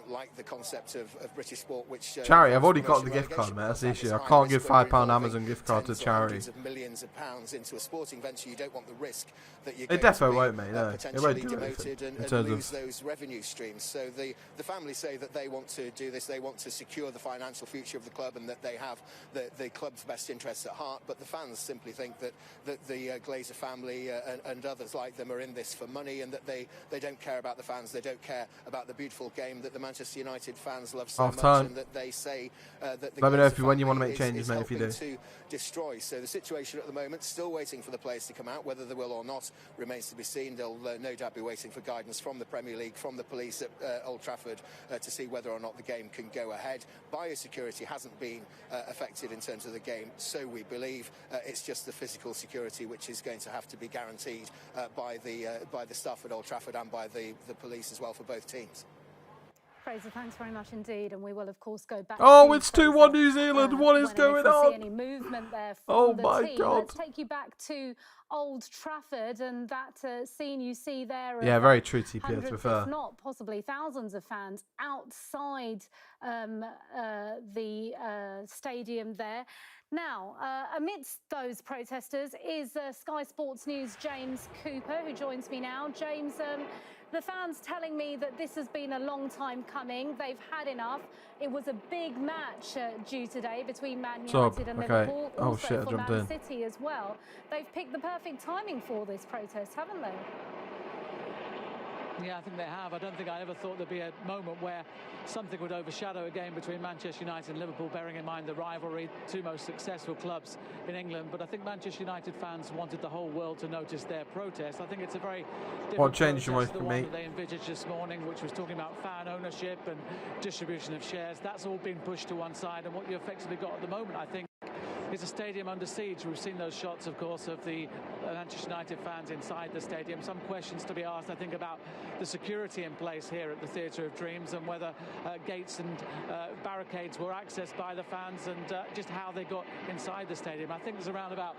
[SPEAKER 7] like the concept of British sport, which
[SPEAKER 3] Charity, I've already got
[SPEAKER 7] promotion
[SPEAKER 3] the gift card,
[SPEAKER 7] relegation,
[SPEAKER 3] mate. That's the
[SPEAKER 7] because
[SPEAKER 3] issue.
[SPEAKER 7] that
[SPEAKER 3] I
[SPEAKER 7] is
[SPEAKER 3] can't
[SPEAKER 7] high
[SPEAKER 3] give
[SPEAKER 7] risk when
[SPEAKER 3] £5
[SPEAKER 7] you're
[SPEAKER 3] Amazon
[SPEAKER 7] involving
[SPEAKER 3] gift card to
[SPEAKER 7] tens or
[SPEAKER 3] charity.
[SPEAKER 7] hundreds of millions of pounds into a sporting venture. You don't want the risk that you're
[SPEAKER 3] It
[SPEAKER 7] going to
[SPEAKER 3] defo
[SPEAKER 7] be
[SPEAKER 3] won't, mate. No, it
[SPEAKER 7] potentially
[SPEAKER 3] won't do
[SPEAKER 7] demoted
[SPEAKER 3] anything in
[SPEAKER 7] and
[SPEAKER 3] terms
[SPEAKER 7] lose
[SPEAKER 3] of.
[SPEAKER 7] those revenue streams. So the family say that they want to do this. They want to secure the financial future of the club and that they have the club's best interests at heart. But the fans simply think that the Glazer family and others like them are in this for money, and that they don't care about the fans. They don't care about the beautiful game that the Manchester United fans love so much,
[SPEAKER 3] Half-time.
[SPEAKER 7] and that they say that the
[SPEAKER 3] Let me know
[SPEAKER 7] Glazer
[SPEAKER 3] when you want to
[SPEAKER 7] family
[SPEAKER 3] make changes,
[SPEAKER 7] is
[SPEAKER 3] mate, if you do.
[SPEAKER 7] helping to destroy. So the situation at the moment, still waiting for the players to come out. Whether they will or not remains to be seen. They'll no doubt be waiting for guidance from the Premier League, from the police at Old Trafford, to see whether or not the game can go ahead. Biosecurity hasn't been affected in terms of the game, so we believe. It's just the physical security which is going to have to be guaranteed by the staff at Old Trafford and by the police as well for both teams.
[SPEAKER 5] Fraser, thanks very much indeed, and we will of course go back.
[SPEAKER 3] Oh,
[SPEAKER 5] to
[SPEAKER 3] it's
[SPEAKER 5] Fraser,
[SPEAKER 3] 2-1 New Zealand. What is
[SPEAKER 5] when and
[SPEAKER 3] going
[SPEAKER 5] if we
[SPEAKER 3] on?
[SPEAKER 5] See any movement there from
[SPEAKER 3] Oh
[SPEAKER 5] the
[SPEAKER 3] my
[SPEAKER 5] team.
[SPEAKER 3] God.
[SPEAKER 5] Let's take you back to Old Trafford and that scene you see there.
[SPEAKER 3] Yeah,
[SPEAKER 5] of,
[SPEAKER 3] very true, TPS, to be
[SPEAKER 5] hundreds,
[SPEAKER 3] fair.
[SPEAKER 5] if not possibly thousands of fans outside the stadium there. Now, amidst those protesters is Sky Sports News' James Cooper, who joins me now. James, the fans telling me that this has been a long time coming. They've had enough. It was a big match due today between Man United and Liverpool.
[SPEAKER 3] Oh
[SPEAKER 5] Also
[SPEAKER 3] shit, I
[SPEAKER 5] for
[SPEAKER 3] jumped
[SPEAKER 5] Man
[SPEAKER 3] in.
[SPEAKER 5] City as well. They've picked the perfect timing for this protest, haven't they?
[SPEAKER 10] Yeah, I think they have. I don't think I ever thought there'd be a moment where something would overshadow a game between Manchester United and Liverpool, bearing in mind the rivalry, two most successful clubs in England. But I think Manchester United fans wanted the whole world to notice their protest. I think it's a very different
[SPEAKER 3] What changed
[SPEAKER 10] protest
[SPEAKER 3] your
[SPEAKER 10] to the
[SPEAKER 3] mind for
[SPEAKER 10] one
[SPEAKER 3] me?
[SPEAKER 10] that they envisaged this morning, which was talking about fan ownership and distribution of shares. That's all been pushed to one side, and what you effectively got at the moment, I think, is a stadium under siege. We've seen those shots, of course, of the Manchester United fans inside the stadium. Some questions to be asked, I think, about the security in place here at the Theatre of Dreams and whether gates and barricades were accessed by the fans and just how they got inside the stadium. I think there's around about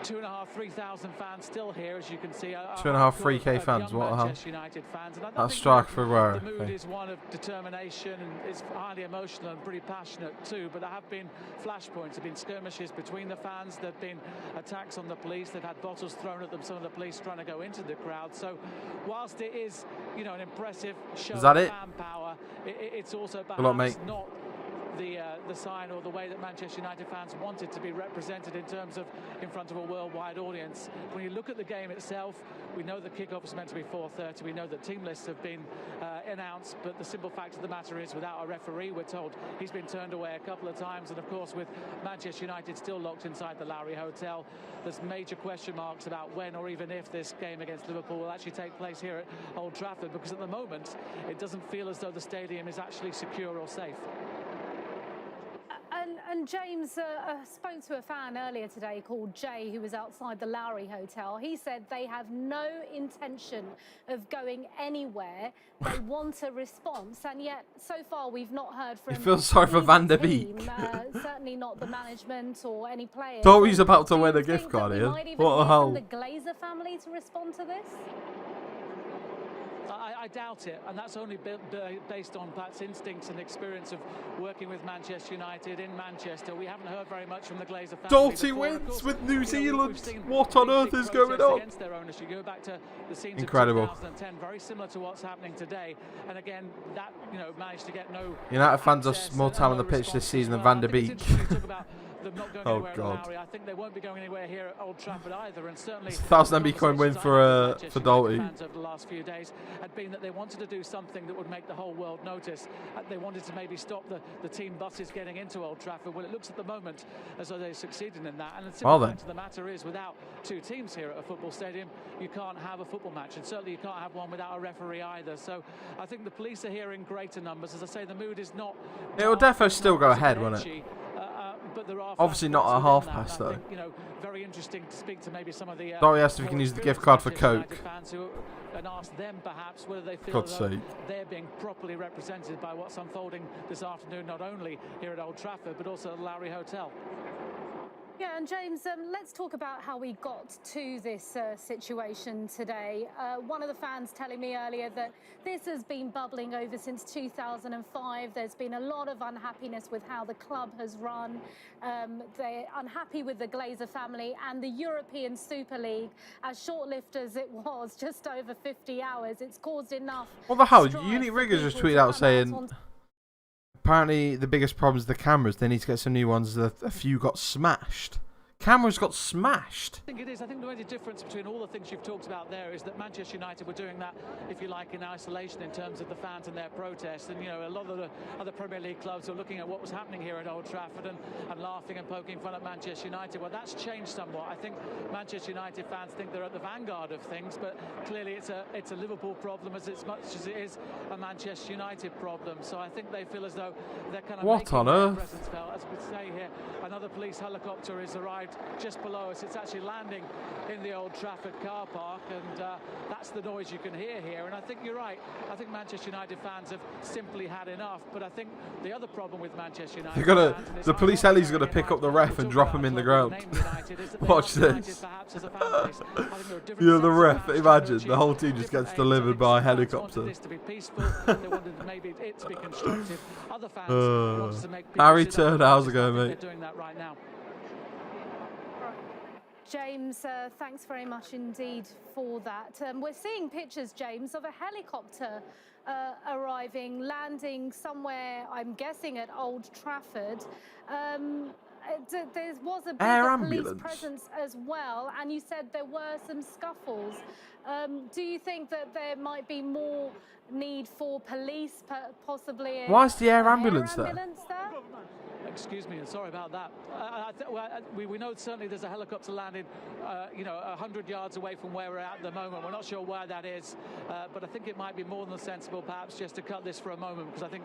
[SPEAKER 10] 2,500, 3,000 fans still here, as you can see.
[SPEAKER 3] 2.5, 3K fans, what the hell?
[SPEAKER 10] United fans. And I
[SPEAKER 3] That's
[SPEAKER 10] think
[SPEAKER 3] strike for Aguero.
[SPEAKER 10] the mood is one of determination, and it's highly emotional and pretty passionate too. But there have been flashpoints, there have been skirmishes between the fans, there have been attacks on the police, they've had bottles thrown at them, some of the police trying to go into the crowd. So whilst it is, you know, an impressive show of fan power, it's also perhaps not the sign or the way that Manchester United fans wanted to be represented in terms of in front of a worldwide audience. When you look at the game itself, we know the kickoff is meant to be 4:30. We know that team lists have been announced, but the simple fact of the matter is, without a referee, we're told he's been turned away a couple of times. And of course, with Manchester United still locked inside the Lowry Hotel, there's major question marks about when or even if this game against Liverpool will actually take place here at Old Trafford, because at the moment it doesn't feel as though the stadium is actually secure or safe.
[SPEAKER 5] And James spoke to a fan earlier today called Jay, who was outside the Lowry Hotel. He said they have no intention of going anywhere. They want a response, and yet so far we've not heard from.
[SPEAKER 3] You feel sorry for Van der Beek.
[SPEAKER 5] Certainly not the management or any players.
[SPEAKER 3] Thought he's about to win a gift card here. What the hell?
[SPEAKER 5] The Glazer family to respond to this?
[SPEAKER 10] I doubt it, and that's only based on Pat's instincts and experience of working with Manchester United in Manchester. We haven't heard very much from the Glazer family.
[SPEAKER 3] Doughty wins with New Zealand. What on earth is going on?
[SPEAKER 10] Against their ownership. You go back to the scenes
[SPEAKER 3] Incredible.
[SPEAKER 10] of 2010, very similar to what's happening today. And again, that managed to get no.
[SPEAKER 3] United fans have more time on the pitch this season than Van der Beek.
[SPEAKER 10] Oh God! I think they won't be going anywhere here at Old Trafford either, and certainly.
[SPEAKER 3] Thousand Bitcoin win for Doughty.
[SPEAKER 10] Over the last few days had been that they wanted to do something that would make the whole world notice. They wanted to maybe stop the team buses getting into Old Trafford. Well, it looks at the moment as though they've succeeded in that. And the simple fact of the matter is, without two teams here at a football stadium, you can't have a football match, and certainly you can't have one without a referee either. So I think the police are here in greater numbers. As I say, the mood is not.
[SPEAKER 3] It will definitely still go ahead, won't it?
[SPEAKER 10] But there are
[SPEAKER 3] obviously not at half past though.
[SPEAKER 10] Very interesting to speak to maybe some of the.
[SPEAKER 3] Doughty asked if you can use the gift card for Coke.
[SPEAKER 10] And ask them perhaps whether they feel
[SPEAKER 3] God's
[SPEAKER 10] that
[SPEAKER 3] sake.
[SPEAKER 10] they're being properly represented by what's unfolding this afternoon, not only here at Old Trafford but also at the Lowry Hotel.
[SPEAKER 5] Yeah, and James, let's talk about how we got to this situation today. One of the fans telling me earlier that this has been bubbling over since 2005. There's been a lot of unhappiness with how the club has run. They're unhappy with the Glazer family and the European Super League. As short-lived as it was, just over 50 hours, it's caused enough.
[SPEAKER 3] What the hell?
[SPEAKER 5] strife
[SPEAKER 3] Unit
[SPEAKER 5] for
[SPEAKER 3] Riggers just
[SPEAKER 5] people
[SPEAKER 3] tweeted
[SPEAKER 5] to
[SPEAKER 3] out
[SPEAKER 5] come
[SPEAKER 3] saying
[SPEAKER 5] on.
[SPEAKER 3] apparently the biggest problem is the cameras. They need to get some new ones. A few got smashed. Cameras got smashed.
[SPEAKER 10] I think it is. I think the only difference between all the things you've talked about there is that Manchester United were doing that, if you like, in isolation in terms of the fans and their protests. And, you know, a lot of the other Premier League clubs were looking at what was happening here at Old Trafford and laughing and poking fun at Manchester United. Well, that's changed somewhat. I think Manchester United fans think they're at the vanguard of things, but clearly it's a Liverpool problem as much as it is a Manchester United problem. So I think they feel as though they're kind of
[SPEAKER 3] What
[SPEAKER 10] making
[SPEAKER 3] on
[SPEAKER 10] their
[SPEAKER 3] earth?
[SPEAKER 10] presence felt. As we say here, another police helicopter has arrived just below us. It's actually landing in the Old Trafford car park, and that's the noise you can hear here. And I think you're right. I think Manchester United fans have simply had enough. But I think the other problem with Manchester United,
[SPEAKER 3] The police heli's gonna pick up the ref and drop him in the ground. Watch this. You know, the ref. Imagine the whole team just gets delivered by a helicopter. Harry Turner, how's it going, mate?
[SPEAKER 5] James, thanks very much indeed for that. We're seeing pictures, James, of a helicopter arriving, landing somewhere, I'm guessing at Old Trafford. There was a bigger police presence as well, and you said there were some scuffles. Do you think that there might be more need for police, possibly?
[SPEAKER 3] Why is the air ambulance there?
[SPEAKER 10] Excuse me, sorry about that. We know certainly there's a helicopter landing, 100 yards away from where we're at the moment. We're not sure where that is, but I think it might be more than sensible perhaps just to cut this for a moment, because I think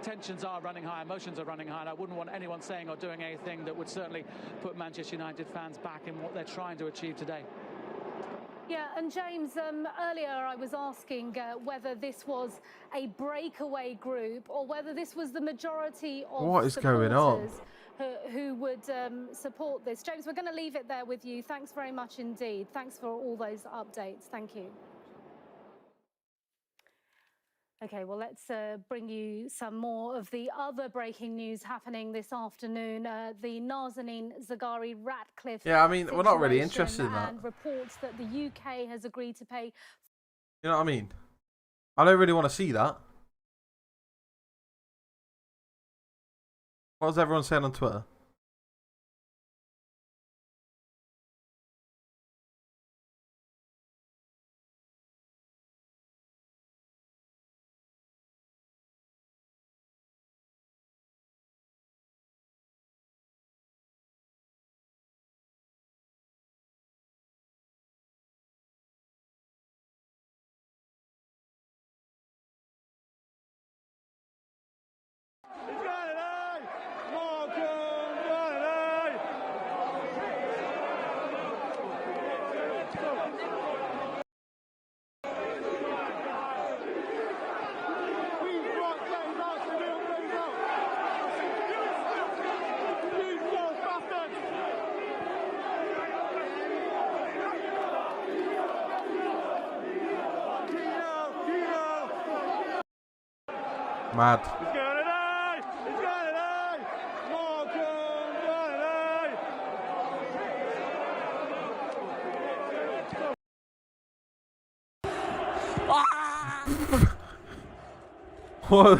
[SPEAKER 10] tensions are running high, emotions are running high, and I wouldn't want anyone saying or doing anything that would certainly put Manchester United fans back in what they're trying to achieve today.
[SPEAKER 5] Yeah, and James, earlier I was asking whether this was a breakaway group or whether this was the majority of
[SPEAKER 3] what is going on?
[SPEAKER 5] Who would support this. James, we're going to leave it there with you. Thanks very much indeed. Thanks for all those updates. Thank you. Okay, well, let's bring you some more of the other breaking news happening this afternoon. The Nazanin Zaghari Ratcliffe.
[SPEAKER 3] Yeah, I mean, we're not really interested in that.
[SPEAKER 5] And reports that the UK has agreed to pay.
[SPEAKER 3] You know what I mean? I don't really want to see that. What was everyone saying on Twitter? Mad. What?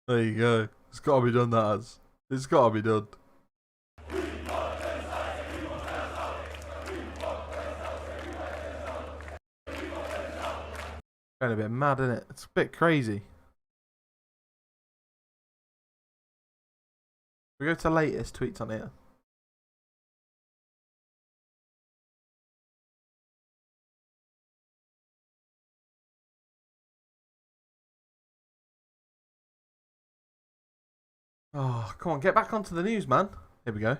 [SPEAKER 3] There you go. It's got to be done, that has. It's got to be done. Going a bit mad, isn't it? It's a bit crazy. We go to latest tweets on here. Oh, come on, get back onto the news, man. Here we go.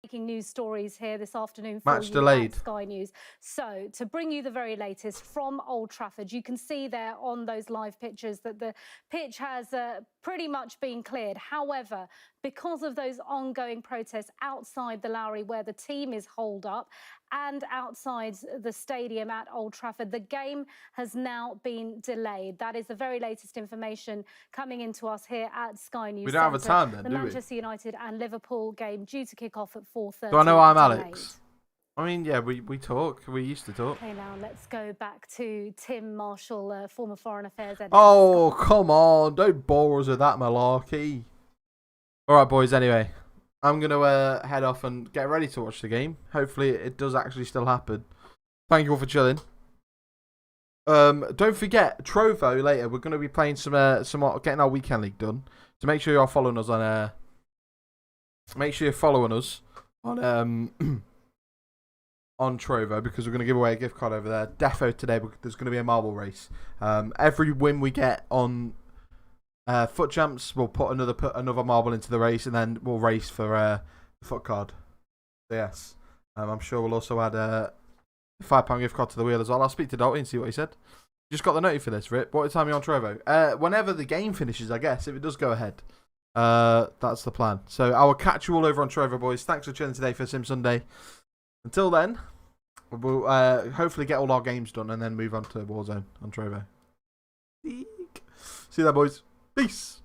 [SPEAKER 5] Breaking news stories here this afternoon for
[SPEAKER 3] Match
[SPEAKER 5] you
[SPEAKER 3] delayed.
[SPEAKER 5] at Sky News. So, to bring you the very latest from Old Trafford, you can see there on those live pictures that the pitch has pretty much been cleared. However, because of those ongoing protests outside the Lowry where the team is holed up and outside the stadium at Old Trafford, the game has now been delayed. That is the very latest information coming into us here at Sky News.
[SPEAKER 3] We don't have a
[SPEAKER 5] Centre.
[SPEAKER 3] time then,
[SPEAKER 5] the
[SPEAKER 3] do we?
[SPEAKER 5] Manchester United and Liverpool game due to kick off at 4:30.
[SPEAKER 3] Do I know I'm
[SPEAKER 5] delayed.
[SPEAKER 3] Alex? I mean, yeah, we talk. We used to talk.
[SPEAKER 5] Okay, now let's go back to Tim Marshall, former Foreign Affairs editor.
[SPEAKER 3] Oh, come on. Don't bore us with that malarkey. All right, boys, anyway. I'm going to head off and get ready to watch the game. Hopefully, it does actually still happen. Thank you all for chilling. Don't forget, Trovo later. We're going to be playing some getting our weekend league done. So make sure you're following us on... make sure you're following us on... on Trovo, because we're going to give away a gift card over there. Defo today, there's going to be a marble race. Every win we get on Foot Champs, we'll put another marble into the race, and then we'll race for the foot card. So yes. I'm sure we'll also add a £5 gift card to the wheel as well. I'll speak to Dalton and see what he said. Just got the note for this, Rip. What time are you on Trovo? Whenever the game finishes, I guess, if it does go ahead. That's the plan. So I will catch you all over on Trovo, boys. Thanks for chilling today for Sim Sunday. Until then, we'll hopefully get all our games done and then move on to Warzone on Trovo. See you there, boys. Peace.